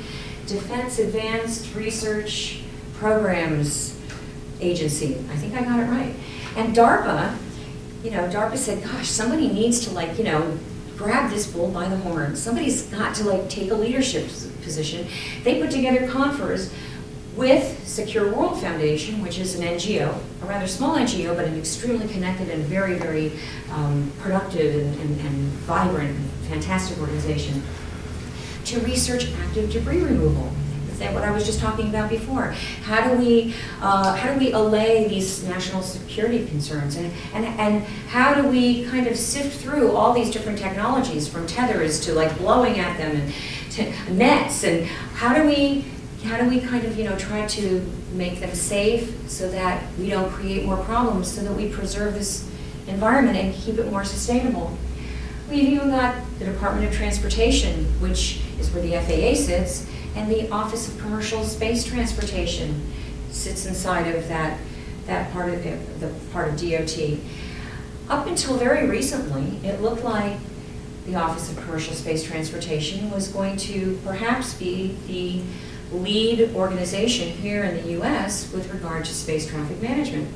[SPEAKER 1] Defense Advanced Research Programs Agency. I think I got it right. And DARPA, DARPA said, gosh, somebody needs to grab this bull by the horn. Somebody's got to take a leadership position. They put together confers with Secure World Foundation, which is an NGO, a rather small NGO, but an extremely connected and very, very productive and vibrant, fantastic organization, to research active debris removal. Is that what I was just talking about before? How do we allay these national security concerns, and how do we kind of sift through all these different technologies, from tethers to blowing at them and to nets, and how do we kind of try to make them safe so that we don't create more problems, so that we preserve this environment and keep it more sustainable? We've even got the Department of Transportation, which is where the FAA sits, and the Office of Commercial Space Transportation sits inside of that part of the part of DOT. Up until very recently, it looked like the Office of Commercial Space Transportation was going to perhaps be the lead organization here in the US with regard to space traffic management.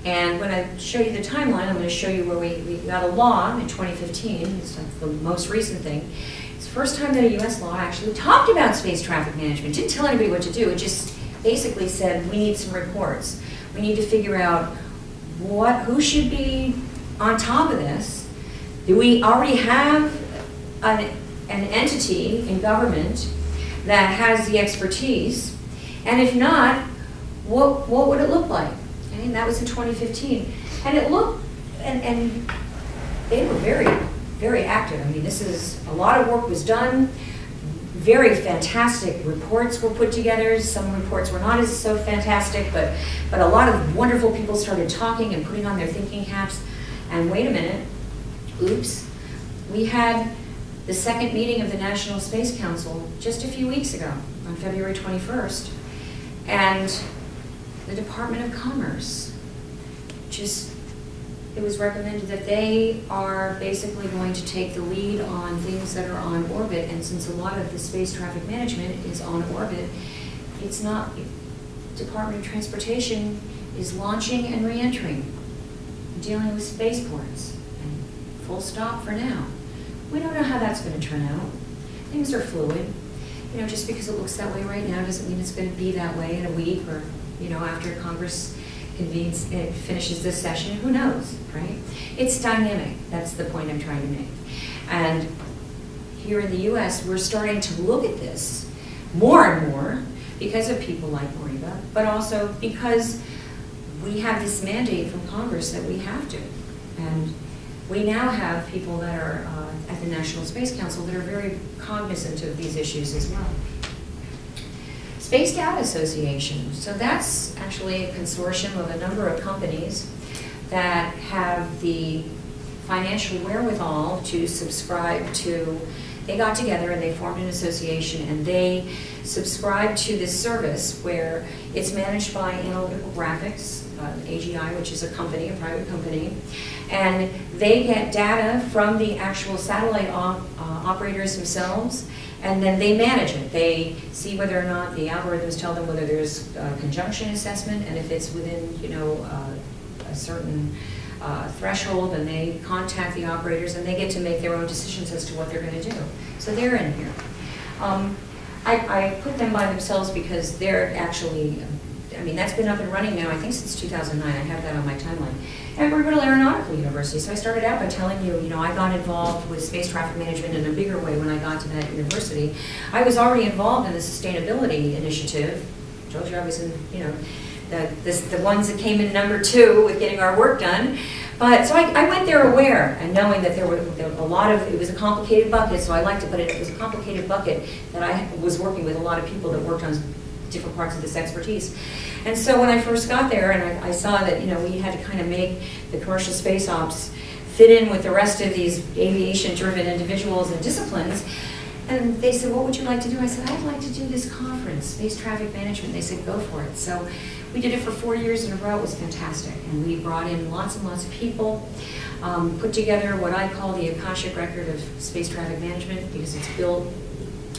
[SPEAKER 1] And when I show you the timeline, I'm going to show you where we got a law in 2015. It's like the most recent thing. It's the first time that a US law actually talked about space traffic management. It didn't tell anybody what to do. It just basically said, we need some reports. We need to figure out who should be on top of this. Do we already have an entity in government that has the expertise? And if not, what would it look like? Okay, and that was in 2015. And it looked, and they were very, very active. I mean, a lot of work was done. Very fantastic reports were put together. Some reports were not as so fantastic, but a lot of wonderful people started talking and putting on their thinking hats. And wait a minute, oops, we had the second meeting of the National Space Council just a few weeks ago, on February 21st. And the Department of Commerce it was recommended that they are basically going to take the lead on things that are on orbit, and since a lot of the space traffic management is on orbit, it's not, Department of Transportation is launching and re-entering, dealing with spaceports, and full stop for now. We don't know how that's going to turn out. Things are fluid. You know, just because it looks that way right now doesn't mean it's going to be that way in a week or, after Congress convenes, it finishes this session, who knows, right? It's dynamic. That's the point I'm trying to make. And here in the US, we're starting to look at this more and more because of people like Mariba, but also because we have this mandate from Congress that we have to. And we now have people that are at the National Space Council that are very cognizant of these issues as well. Space Data Association. So that's actually a consortium of a number of companies that have the financial wherewithal to subscribe to, they got together and they formed an association and they subscribe to this service where it's managed by Analytical Graphics, AGI, which is a company, a private company, and they get data from the actual satellite operators themselves, and then they manage it. They see whether or not the algorithms tell them whether there's a conjunction assessment, and if it's within, a certain threshold, and they contact the operators, and they get to make their own decisions as to what they're going to do. So they're in here. I put them by themselves because they're actually, that's been up and running now, I think since 2009. I have that on my timeline. Embry-Riddle Aeronautical University. So I started out by telling you, I got involved with space traffic management in a bigger way when I got to that university. I was already involved in the sustainability initiative. I told you I was in, the ones that came in number 2 with getting our work done. But so I went there aware and knowing that there were a lot of, it was a complicated bucket, so I liked it, but it was a complicated bucket that I was working with a lot of people that worked on different parts of this expertise. And so when I first got there and I saw that, we had to kind of make the commercial space ops fit in with the rest of these aviation-driven individuals and disciplines, and they said, what would you like to do? I said, I'd like to do this conference, Space Traffic Management. They said, go for it. So we did it for 4 years in a row. It was fantastic. And we brought in lots and lots of people, put together what I call the Akashic record of space traffic management because it's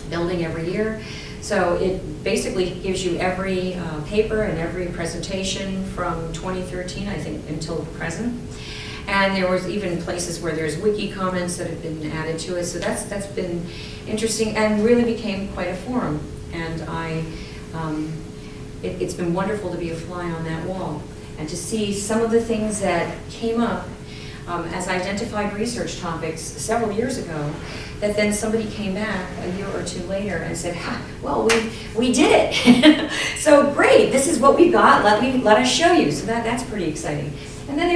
[SPEAKER 1] building every year. So it basically gives you every paper and every presentation from 2013, I think, until present. And there was even places where there's wiki comments that have been added to it. So that's been interesting and really became quite a forum. And it's been wonderful to be a fly on that wall and to see some of the things that came up as identified research topics several years ago, that then somebody came back a year or 2 later and said, well, we did it. So great, this is what we got, let us show you. So that's pretty exciting. And then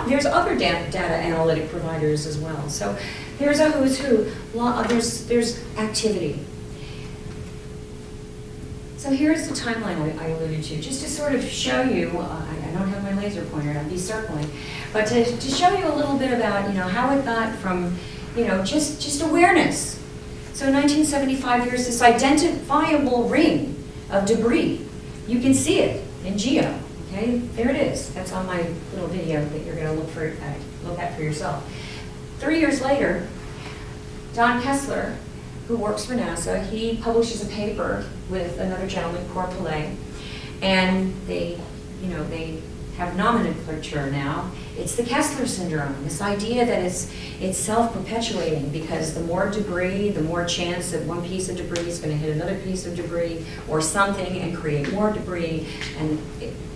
[SPEAKER 1] there's other data analytic providers as well. So there's a who's who, there's activity. So here's the timeline I alluded to, just to sort of show you, I I don't have my laser pointer, I'd be circling. But to show you a little bit about, how it got from, just awareness. So in 1975, there's this identifiable ring of debris. You can see it in GEO, okay? There it is. That's on my little video that you're gonna look at for yourself. 3 years later, Don Kessler, who works for NASA, he publishes a paper with another gentleman, Cor Pillay, and they have nomenclature now. It's the Kessler syndrome, this idea that it's self-perpetuating, because the more debris, the more chance that one piece of debris is going to hit another piece of debris or something and create more debris, and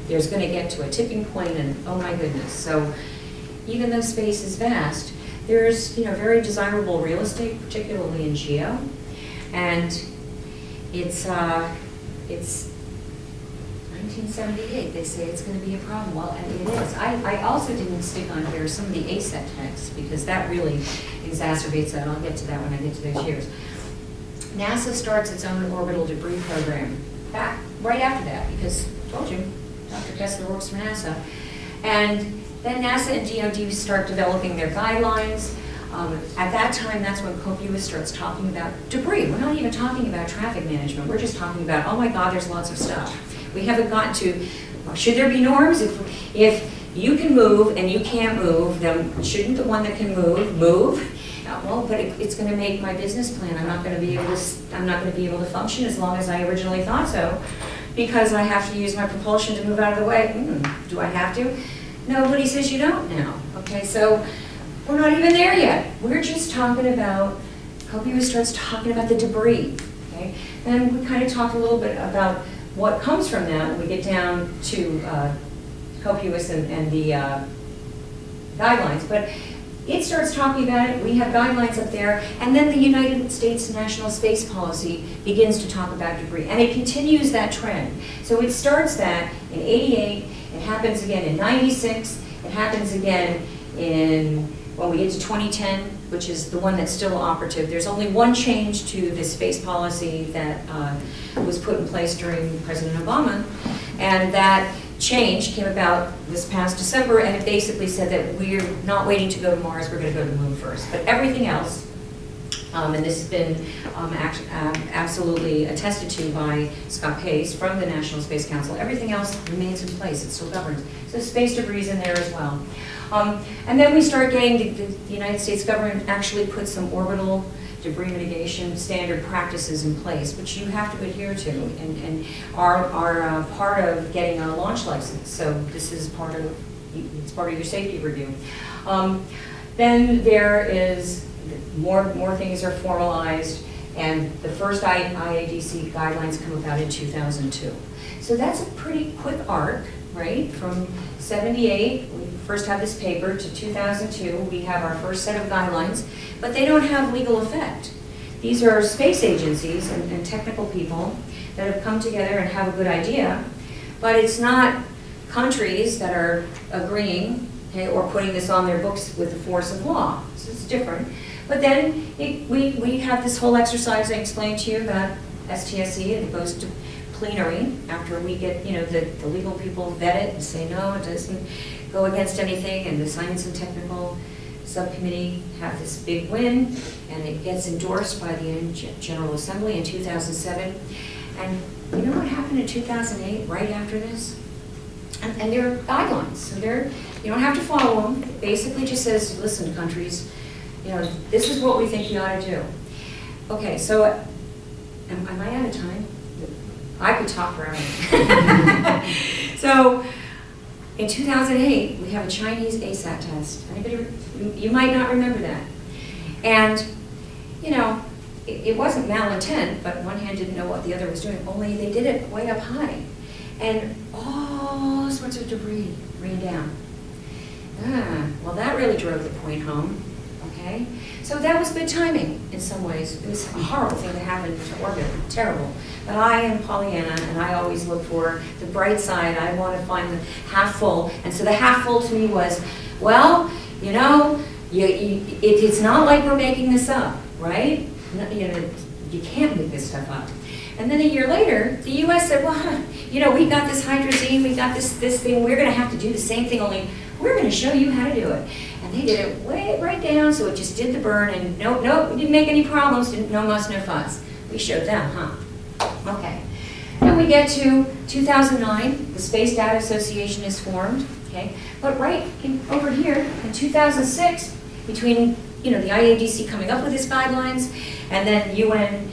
[SPEAKER 1] there's going to get to a tipping point, and oh my goodness. So even though space is vast, there's very desirable real estate, particularly in GEO, and it's 1978, they say it's going to be a problem. Well, and it is. I also didn't stick on here some of the ASAT texts, because that really exacerbates that. I'll get to that when I get to those years. NASA starts its own orbital debris program back right after that, because I told you, Dr. Kessler works for NASA. And then NASA and DoD start developing their guidelines. At that time, that's when COPUOS starts talking about debris. We're not even talking about traffic management. We're just talking about, oh my God, there's lots of stuff. We haven't gotten to, should there be norms? If you can move and you can't move, then shouldn't the one that can move? Well, but it's going to make my business plan. I'm not going to be able to function as long as I originally thought so, because I have to use my propulsion to move out of the way. Do I have to? Nobody says you don't now. Okay, so we're not even there yet. We're just talking about, COPUOS starts talking about the debris. Okay, then we kind of talk a little bit about what comes from that when we get down to COPUOS and the guidelines. But it starts talking about it, we have guidelines up there, and then the United States National Space Policy begins to talk about debris, and it continues that trend. So it starts that in '88, it happens again in '96, it happens again when we get to 2010, which is the one that's still operative. There's only one change to the space policy that was put in place during President Obama, and that change came about this past December, and it basically said that we're not waiting to go to Mars, we're going to go to the moon first. But everything else, and this has been absolutely attested to by Scott Pace from the National Space Council, everything else remains in place, it's still governed. So space debris is in there as well. And then we start getting, the United States government actually put some orbital debris mitigation standard practices in place, which you have to adhere to, and are part of getting a launch license. So this is it's part of your safety review. Then there is more things are formalized, and the first IADC guidelines come about in 2002. So that's a pretty quick arc, right? From '78, we first have this paper, to 2002, we have our first set of guidelines, but they don't have legal effect. These are space agencies and technical people that have come together and have a good idea, but it's not countries that are agreeing, okay, or putting this on their books with the force of law. So it's different. But then we have this whole exercise I explained to you about STSE, and it goes to plenary after we get, the legal people vet it and say, no, it doesn't go against anything, and the Science and Technical Subcommittee have this big win, and it gets endorsed by the General Assembly in 2007. And you know what happened in 2008, right after this? And there are guidelines, so you don't have to follow them. It basically just says, listen, countries, this is what we think you ought to do. Okay, so am I out of time? I could talk forever. So in 2008, we have a Chinese ASAT test. Anybody? You might not remember that. And it wasn't malintent, but one hand didn't know what the other was doing. Only they did it way up high, and all sorts of debris rained down. Well, that really drove the point home. Okay, so that was good timing in some ways. It was a horrible thing to happen to orbit, terrible. But I am Pollyanna, and I always look for the bright side. I want to find the half full, and so the half full to me was, well, it's not like we're making this up, right? You can't make this stuff up. And then a year later, the US said, well, you know, we got this hydrazine, we got this thing, we're gonna have to do the same thing, only we're gonna show you how to do it. And they did it way right down, so it just did the burn, and no, we didn't make any problems, no muss, no fuss. We showed them, huh? Okay. Then we get to 2009, the Space Data Association is formed, okay? But over here, in 2006, between, you know, the IADC coming up with its guidelines, and then UN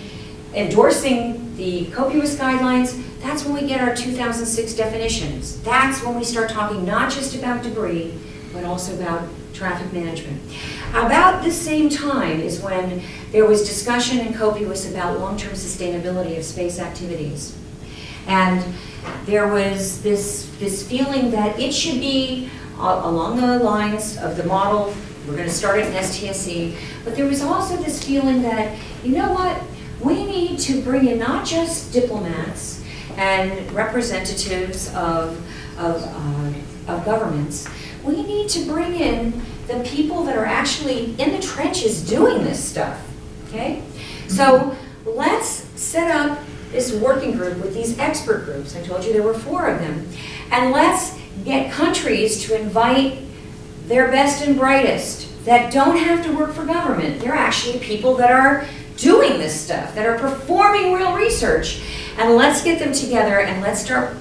[SPEAKER 1] endorsing the copious guidelines, that's when we get our 2006 definitions. That's when we start talking not just about debris, but also about traffic management. About the same time is when there was discussion in copious about long-term sustainability of space activities. And there was this feeling that it should be along the lines of the model. We're going to start it in STSE, but there was also this feeling that, you know what, we need to bring in not just diplomats and representatives of governments. We need to bring in the people that are actually in the trenches doing this stuff, okay? So let's set up this working group with these expert groups. I told you there were 4 of them. And let's get countries to invite their best and brightest that don't have to work for government. They're actually people that are doing this stuff, that are performing real research. And let's get them together and let's start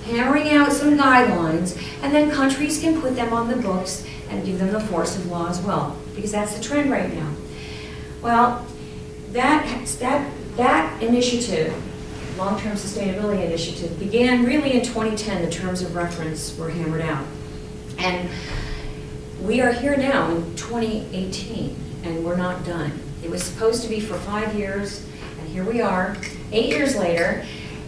[SPEAKER 1] hammering out some guidelines, and then countries can put them on the books and give them the force of law as well, because that's the trend right now. Well, that initiative, long-term sustainability initiative, began really in 2010. The terms of reference were hammered out. And we are here now in 2018, and we're not done. It was supposed to be for 5 years, and here we are, 8 years later,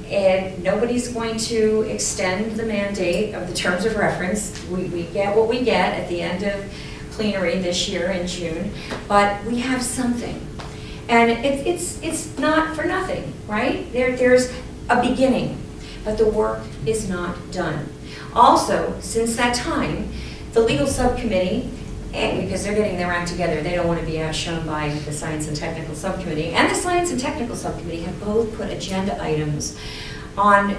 [SPEAKER 1] and nobody's going to extend the mandate of the terms of reference. We get what we get at the end of plenary this year in June, but we have something. And it's not for nothing, right? There's a beginning, but the work is not done. Also, since that time, the legal subcommittee, and because they're getting their act together, they don't want to be outshone by the Science and Technical Subcommittee, and the Science and Technical Subcommittee have both put agenda items on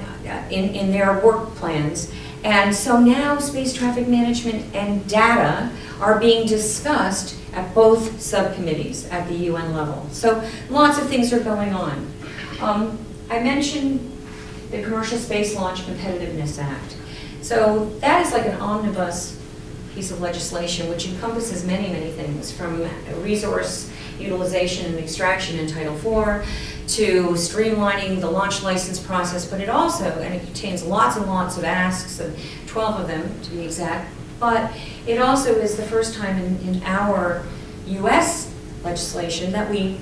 [SPEAKER 1] in their work plans. And so now space traffic management and data are being discussed at both subcommittees at the UN level. So lots of things are going on. I mentioned the Commercial Space Launch Competitiveness Act. So that is like an omnibus piece of legislation which encompasses many, many things, from resource utilization and extraction in Title IV to streamlining the launch license process, but it also, and it contains lots and lots of asks, 12 of them to be exact, but it also is the first time in our US legislation that we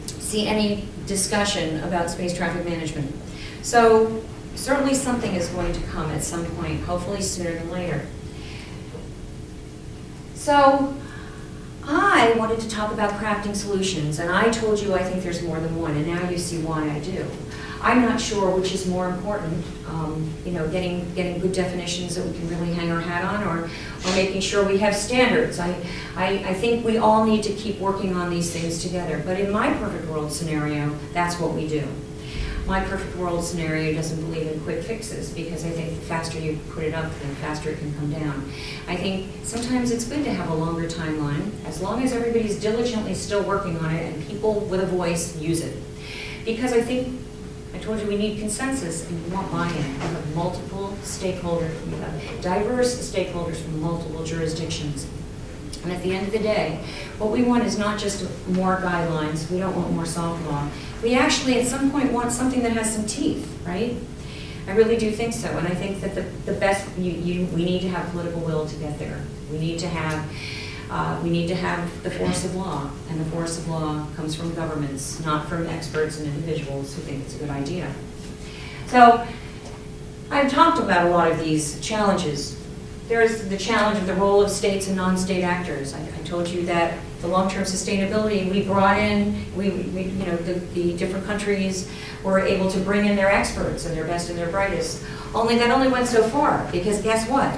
[SPEAKER 1] see any discussion about space traffic management. So certainly something is going to come at some point, hopefully sooner than later. So I wanted to talk about crafting solutions, and I told you I think there's more than one, and now you see why I do. I'm not sure which is more important, getting good definitions that we can really hang our hat on, or making sure we have standards. I think we all need to keep working on these things together, but in my perfect world scenario, that's what we do. My perfect world scenario doesn't believe in quick fixes, because I think the faster you put it up, the faster it can come down. I think sometimes it's good to have a longer timeline, as long as everybody's diligently still working on it and people with a voice use it. Because I think, I told you we need consensus and we want buy-in. We have multiple stakeholders, we have diverse stakeholders from multiple jurisdictions. And at the end of the day, what we want is not just more guidelines. We don't want more soft law. We actually, at some point, want something that has some teeth, right? I really do think so. And I think that the best, we need to have political will to get there. We need to have the force of law. And the force of law comes from governments, not from experts and individuals who think it's a good idea. So I've talked about a lot of these challenges. There's the challenge of the role of states and non-state actors. I told you that the long-term sustainability, we brought in, the different countries were able to bring in their experts and their best and their brightest. Only that only went so far, because guess what?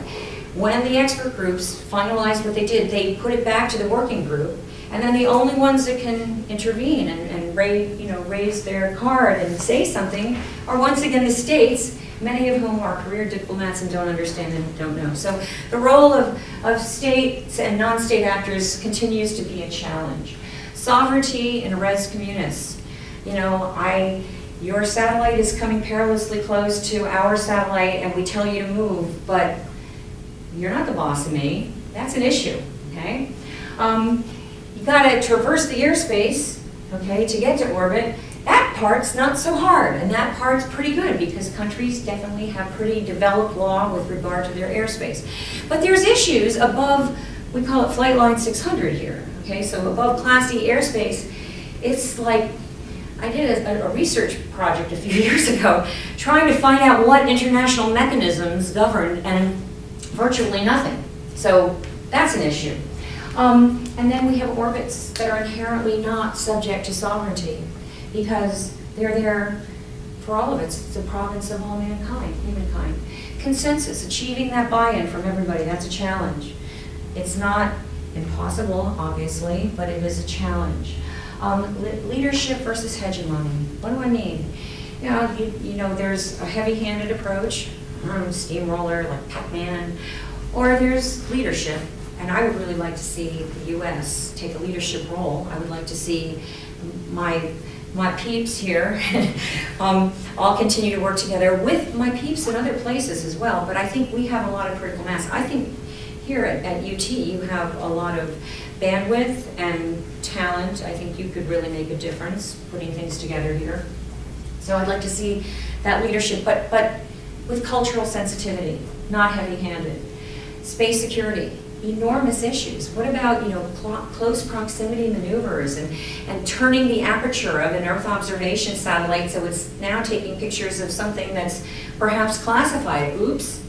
[SPEAKER 1] When the expert groups finalized what they did, they put it back to the working group, and then the only ones that can intervene and raise their card and say something are once again the states, many of whom are career diplomats and don't understand and don't know. So the role of states and non-state actors continues to be a challenge. Sovereignty in res communis. Your satellite is coming perilously close to our satellite and we tell you to move, but you're not the boss of me. That's an issue, okay? You gotta traverse the airspace, okay, to get to orbit. That part's not so hard, and that part's pretty good because countries definitely have pretty developed law with regard to their airspace. But there's issues above, we call it flight line 600 here, okay? So above Class E airspace, it's like, I did a research project a few years ago trying to find out what international mechanisms govern, and virtually nothing. So that's an issue. And then we have orbits that are inherently not subject to sovereignty because they're there for all of us. It's the province of all humankind. Consensus, achieving that buy-in from everybody, that's a challenge. It's not impossible, obviously, but it is a challenge. Leadership versus hegemony. What do I mean? There's a heavy-handed approach, steamroller, like Pac-Man, or there's leadership. And I would really like to see the U.S. take a leadership role. I would like to see my peeps here all continue to work together with my peeps in other places as well. But I think we have a lot of critical mass. I think here at UT you have a lot of bandwidth and talent. I think you could really make a difference putting things together here. So I'd like to see that leadership, but with cultural sensitivity, not heavy-handed. Space security. Enormous issues. What about close proximity maneuvers and turning the aperture of an Earth observation satellite so it's now taking pictures of something that's perhaps classified? Oops.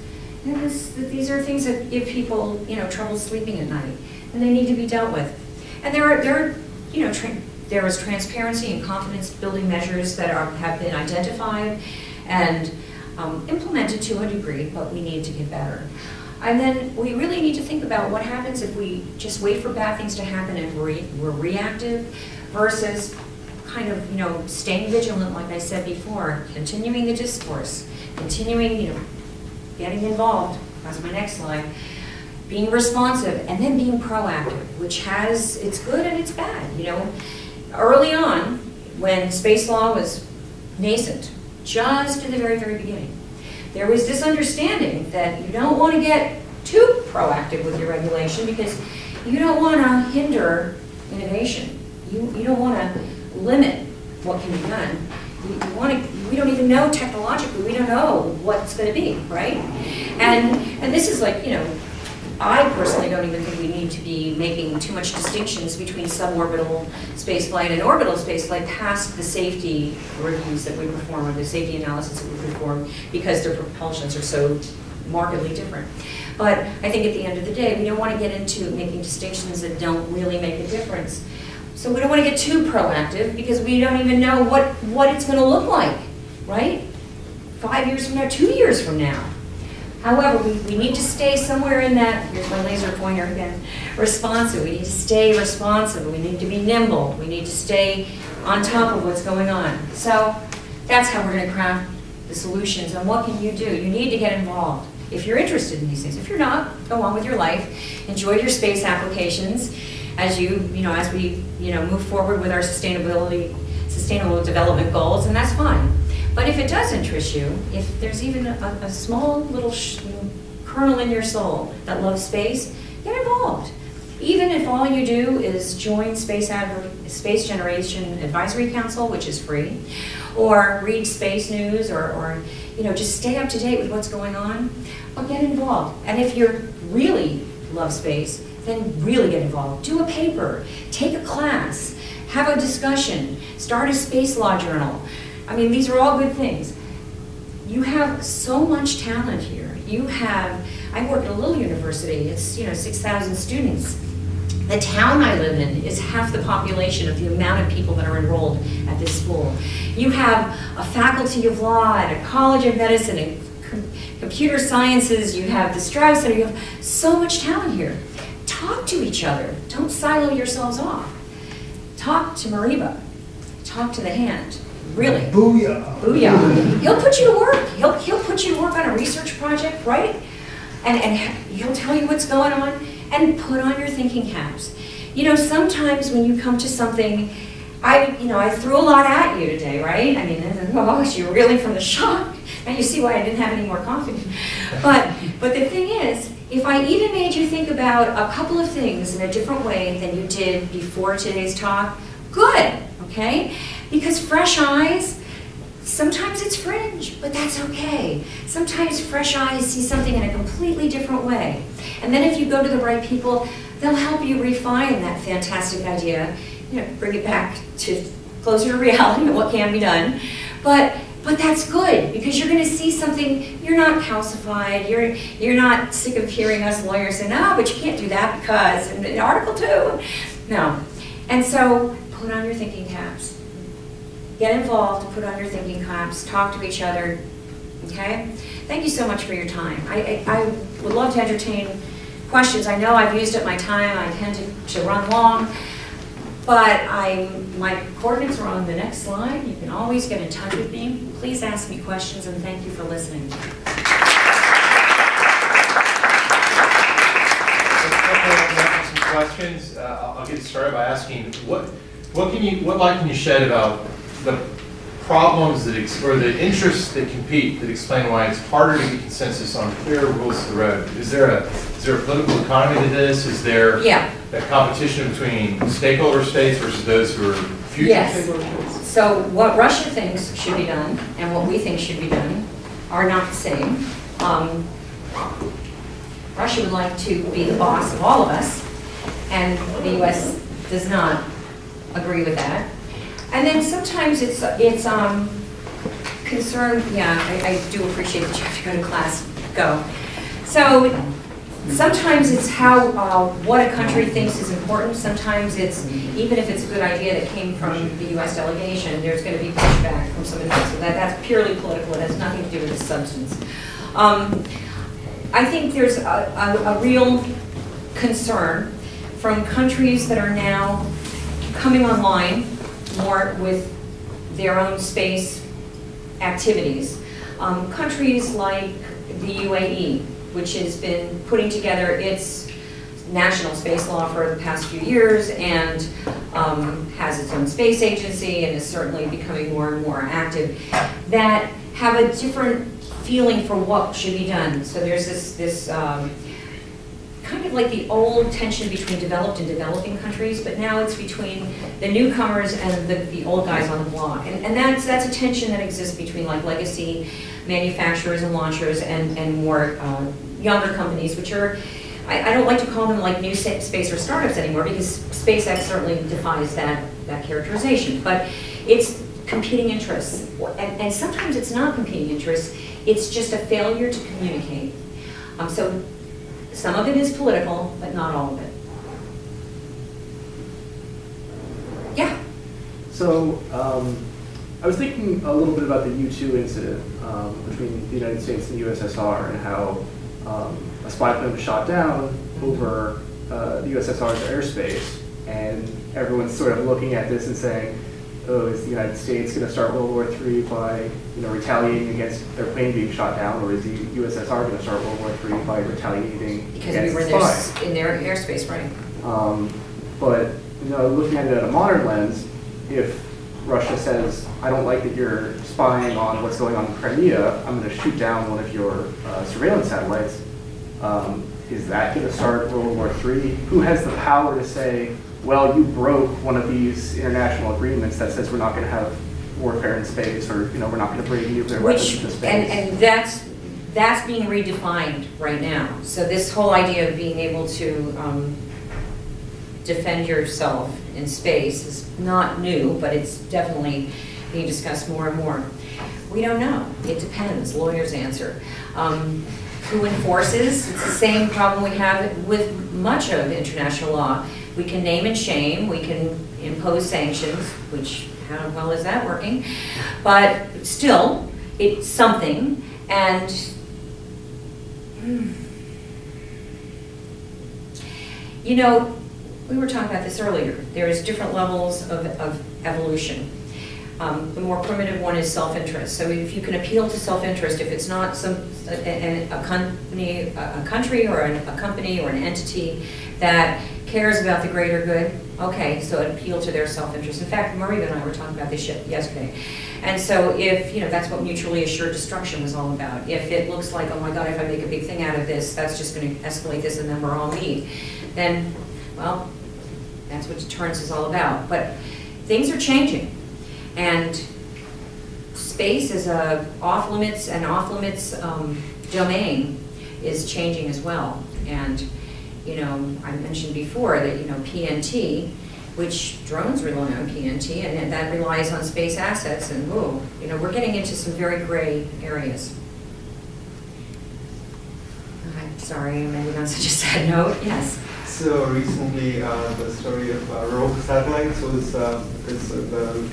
[SPEAKER 1] These are things that give people trouble sleeping at night, and they need to be dealt with. And there is transparency and confidence building measures that have been identified and implemented to a degree, but we need to get better. And then we really need to think about what happens if we just wait for bad things to happen and we're reactive versus kind of, staying vigilant, like I said before, continuing the discourse, continuing, getting involved, that's my next slide, being responsive, and then being proactive, which has its good and its bad. Early on, when space law was nascent, just in the very, very beginning, there was this understanding that you don't want to get too proactive with your regulation because you don't want to hinder innovation. You don't want to limit what can be done. We don't even know technologically, we don't know what's going to be, right? And this is like, I personally don't even think we need to be making too much distinctions between suborbital spaceflight and orbital spaceflight past the safety reviews that we perform or the safety analysis that we perform because their propulsions are so markedly different. But I think at the end of the day, we don't want to get into making distinctions that don't really make a difference. So we don't want to get too proactive because we don't even know what it's going to look like, right? 5 years from now, 2 years from now. However, we need to stay somewhere in that, here's my laser pointer again, responsive. We need to stay responsive. We need to be nimble. We need to stay on top of what's going on. So that's how we're going to craft the solutions. And what can you do? You need to get involved if you're interested in these things. If you're not, go on with your life. Enjoy your space applications as we move forward with our sustainable development goals, and that's fine. But if it does interest you, if there's even a small little kernel in your soul that loves space, get involved. Even if all you do is join Space Generation Advisory Council, which is free, or read space news, or just stay up to date with what's going on, but get involved. And if you really love space, then really get involved. Do a paper, take a class, have a discussion, start a space law journal. I mean, these are all good things. You have so much talent here. I work at a little university. It's 6,000 students. The town I live in is half the population of the amount of people that are enrolled at this school. You have a faculty of law and a college of medicine and computer sciences. You have the Strauss Center. You have so much talent here. Talk to each other. Don't silo yourselves off. Talk to Mariba. talk to the hand, really.
[SPEAKER 3] Booyah.
[SPEAKER 1] Booyah. He'll put you to work. He'll put you to work on a research project, right? And he'll tell you what's going on, and put on your thinking caps. You know, sometimes when you come to something, I threw a lot at you today, right? I mean, oh, you're reeling from the shock. And you see why I didn't have any more coffee. But the thing is, if I even made you think about a couple of things in a different way than you did before today's talk, good, okay? Because fresh eyes, sometimes it's fringe, but that's okay. Sometimes fresh eyes see something in a completely different way. And then if you go to the right people, they'll help you refine that fantastic idea, bring it back to closer to reality and what can be done. But that's good, because you're going to see something. You're not calcified. You're not sick of hearing us lawyers say, no, but you can't do that because in Article 2. No. And so put on your thinking caps. Get involved, put on your thinking caps, talk to each other, okay? Thank you so much for your time. I would love to entertain questions. I know I've used up my time. I tend to run long. But my coordinates are on the next slide. You can always get in touch with me. Please ask me questions, and thank you for listening.
[SPEAKER 4] Some questions. I'll get started by asking what light can you shed about the problems or the interests that compete that explain why it's harder to get consensus on clear rules of the road? Is there a political economy to this? Is there a competition between stakeholder states versus those who are future stakeholder states?
[SPEAKER 1] So what Russia thinks should be done and what we think should be done are not the same. Russia would like to be the boss of all of us, and the U.S. does not agree with that. And then sometimes it's concern. I do appreciate that you have to go to class. Go. So sometimes it's how what a country thinks is important. Sometimes it's, even if it's a good idea that came from the U.S. delegation, there's going to be pushback from somebody else. So that's purely political. It has nothing to do with the substance. I think there's a real concern from countries that are now coming online more with their own space activities. Countries like the UAE, which has been putting together its national space law for the past few years and has its own space agency and is certainly becoming more and more active, that have a different feeling for what should be done. So there's this kind of like the old tension between developed and developing countries, but now it's between the newcomers and the old guys on the block. And that's a tension that exists between like legacy manufacturers and launchers and more younger companies, which are, I don't like to call them like new space or startups anymore, because SpaceX certainly defies that characterization. But it's competing interests. And sometimes it's not competing interests, it's just a failure to communicate. So some of it is political, but not all of it. Yeah?
[SPEAKER 5] So, I was thinking a little bit about the U-2 incident between the United States and the USSR, and how a spy plane was shot down over the USSR's airspace, and everyone's sort of looking at this and saying, oh, is the United States going to start World War III by retaliating against their plane being shot down, or is the USSR going to start World War III by retaliating
[SPEAKER 1] Because
[SPEAKER 5] against
[SPEAKER 1] we
[SPEAKER 5] the
[SPEAKER 1] were
[SPEAKER 5] spy?
[SPEAKER 1] in their airspace, right?
[SPEAKER 5] But looking at it at a modern lens, if Russia says, I don't like that you're spying on what's going on in Crimea, I'm going to shoot down one of your surveillance satellites, is that going to start World War III? Who has the power to say, well, you broke one of these international agreements that says we're not going to have warfare in space, or we're not going to bring nuclear weapons into space?
[SPEAKER 1] And that's being redefined right now. So this whole idea of being able to defend yourself in space is not new, but it's definitely being discussed more and more. We don't know. It depends. Lawyers answer. Who enforces? It's the same problem we have with much of international law. We can name and shame. We can impose sanctions, which how well is that working? But still, it's something. And we were talking about this earlier. There's different levels of evolution. The more primitive one is self-interest. So if you can appeal to self-interest, if it's not a country or a company or an entity that cares about the greater good, okay, so it appeal to their self-interest. In fact, Murray and I were talking about this yesterday. And so if, that's what mutually assured destruction was all about. If it looks like, oh my God, if I make a big thing out of this, that's just going to escalate this and then we're all meat, then, well, that's what deterrence is all about. But things are changing. And space is a off-limits domain is changing as well. And, I mentioned before that, PNT, which drones rely on PNT, and that relies on space assets, and we're getting into some very gray areas. Okay, sorry, maybe not such a sad note. Yes.
[SPEAKER 6] So recently, the story of rogue satellites was the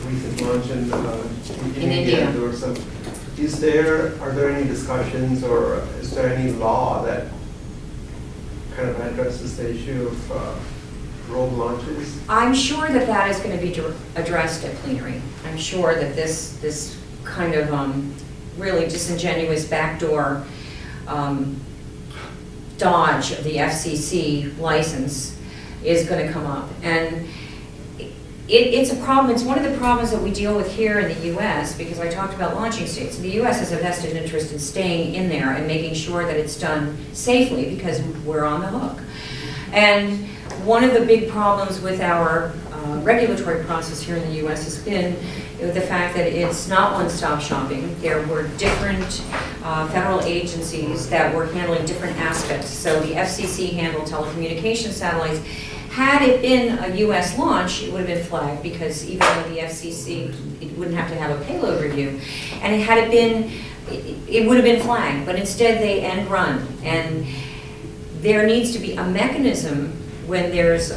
[SPEAKER 6] recent launch in India. There were some. Are there any discussions, or is there any law that kind of addresses the issue of rogue launches?
[SPEAKER 1] I'm sure that is going to be addressed at plenary. I'm sure that this kind of really disingenuous backdoor dodge of the FCC license is going to come up. And it's a problem. It's one of the problems that we deal with here in the U.S. because I talked about launching states. The U.S. has a vested interest in staying in there and making sure that it's done safely because we're on the hook. And one of the big problems with our regulatory process here in the U.S. has been the fact that it's not one-stop shopping. There were different federal agencies that were handling different aspects. So the FCC handled telecommunication satellites. Had it been a U.S. launch, it would have been flagged because even though the FCC, it wouldn't have to have a payload review. And had it been, it would have been flagged, but instead they end run. And there needs to be a mechanism when there's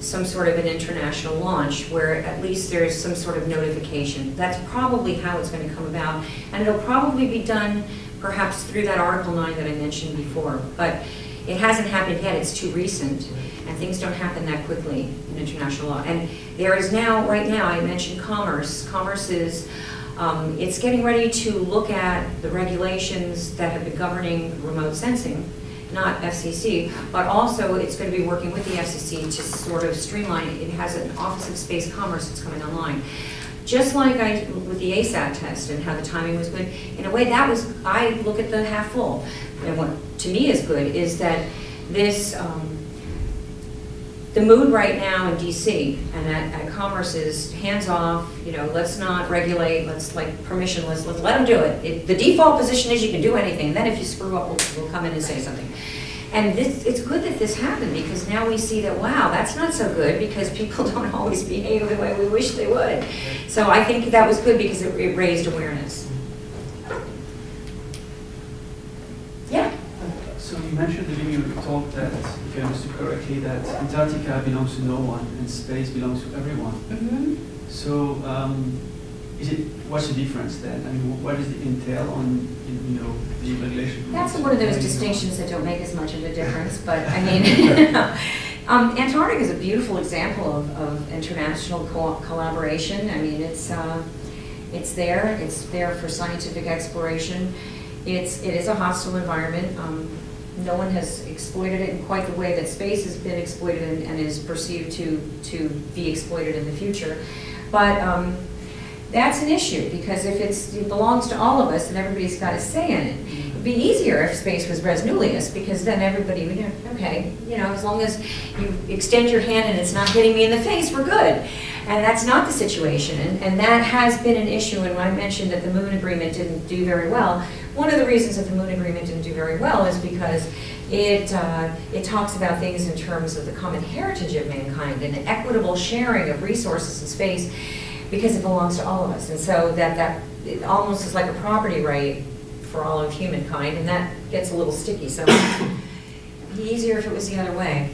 [SPEAKER 1] some sort of an international launch where at least there's some sort of notification. That's probably how it's going to come about. And it'll probably be done perhaps through that Article 9 that I mentioned before. But it hasn't happened yet, it's too recent. And things don't happen that quickly in international law. And there is now, right now, I mentioned commerce. Commerce is, it's getting ready to look at the regulations that have been governing remote sensing, not FCC, but also it's going to be working with the FCC to sort of streamline it. It has an Office of Space Commerce that's coming online. Just like with the ASAT test and how the timing was good, in a way I look at the half full. And what to me is good is that this, the mood right now in DC and at Commerce is hands off, let's not regulate, let's permissionless, let's let them do it. The default position is you can do anything, and then if you screw up, we'll come in and say something. And it's good that this happened because now we see that, wow, that's not so good because people don't always behave the way we wish they would. So I think that was good because it raised awareness. Yeah?
[SPEAKER 7] So you mentioned at the beginning of the talk that, if I understood correctly, that Antarctica belongs to no one and space belongs to everyone.
[SPEAKER 1] Mm-hmm.
[SPEAKER 7] So what's the difference then? I mean, what does it entail on, the regulation?
[SPEAKER 1] That's one of those distinctions that don't make as much of a difference, but I mean, Antarctica is a beautiful example of international collaboration. I mean, it's there for scientific exploration. It is a hostile environment. No one has exploited it in quite the way that space has been exploited and is perceived to be exploited in the future. But that's an issue because if it belongs to all of us and everybody's got a say in it. It would be easier if space was res nullius because then everybody would know, okay, as long as you extend your hand and it's not hitting me in the face, we're good. And that's not the situation. And that has been an issue. And when I mentioned that the Moon Agreement didn't do very well, one of the reasons that the Moon Agreement didn't do very well is because it talks about things in terms of the common heritage of mankind and an equitable sharing of resources in space because it belongs to all of us. And so that it almost is like a property right for all of humankind, and that gets a little sticky. So it'd be easier if it was the other way.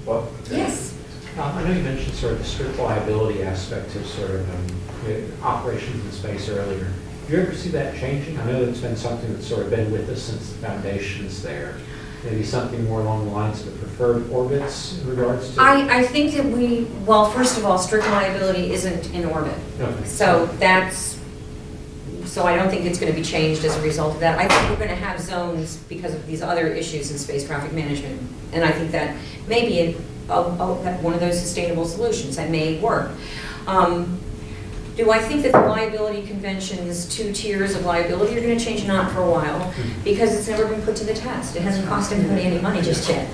[SPEAKER 8] Well,
[SPEAKER 1] Yes.
[SPEAKER 8] I know you mentioned sort of the strict liability aspect of sort of operations in space earlier. Do you ever see that changing? I know it's been something that's sort of been with us since the foundations there. maybe something more along the lines of the preferred orbits in regards to?
[SPEAKER 1] I think that well, first of all, strict liability isn't in orbit.
[SPEAKER 8] Okay.
[SPEAKER 1] So I don't think it's going to be changed as a result of that. I think we're going to have zones because of these other issues in space traffic management. And I think that may be one of those sustainable solutions that may work. Do I think that the liability convention's 2 tiers of liability are going to change? Not for a while, because it's never been put to the test. It hasn't cost anybody any money just yet.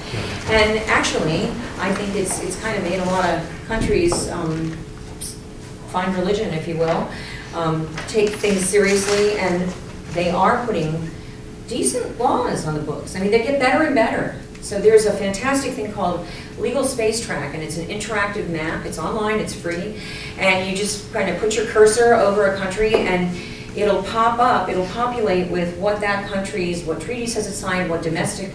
[SPEAKER 1] And actually, I think it's kind of made a lot of countries find religion, if you will, take things seriously, and they are putting decent laws on the books. I mean, they get better and better. So there's a fantastic thing called Legal Space Track, and it's an interactive map. It's online, it's free, and you just kind of put your cursor over a country, and it'll pop up, it'll populate with what that country's, what treaties has it signed, what domestic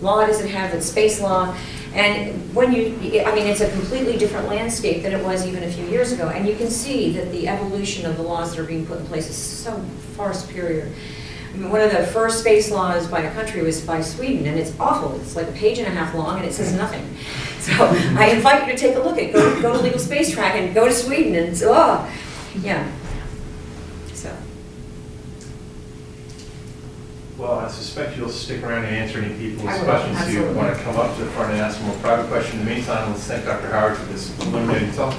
[SPEAKER 1] law does it have, its space law. And when it's a completely different landscape than it was even a few years ago, and you can see that the evolution of the laws that are being put in place is so far superior. I mean, one of the first space laws by a country was by Sweden, and it's awful. It's like a page and a half long, and it says nothing. So I invite you to take a look at go to Legal Space Track and go to Sweden, and it's, yeah. So.
[SPEAKER 4] Well, I suspect you'll stick around and answer any people's
[SPEAKER 1] I will,
[SPEAKER 4] questions who
[SPEAKER 1] absolutely.
[SPEAKER 4] want to come up to the front and ask more private questions. In the meantime, let's thank Dr. Howard for this illuminating talk.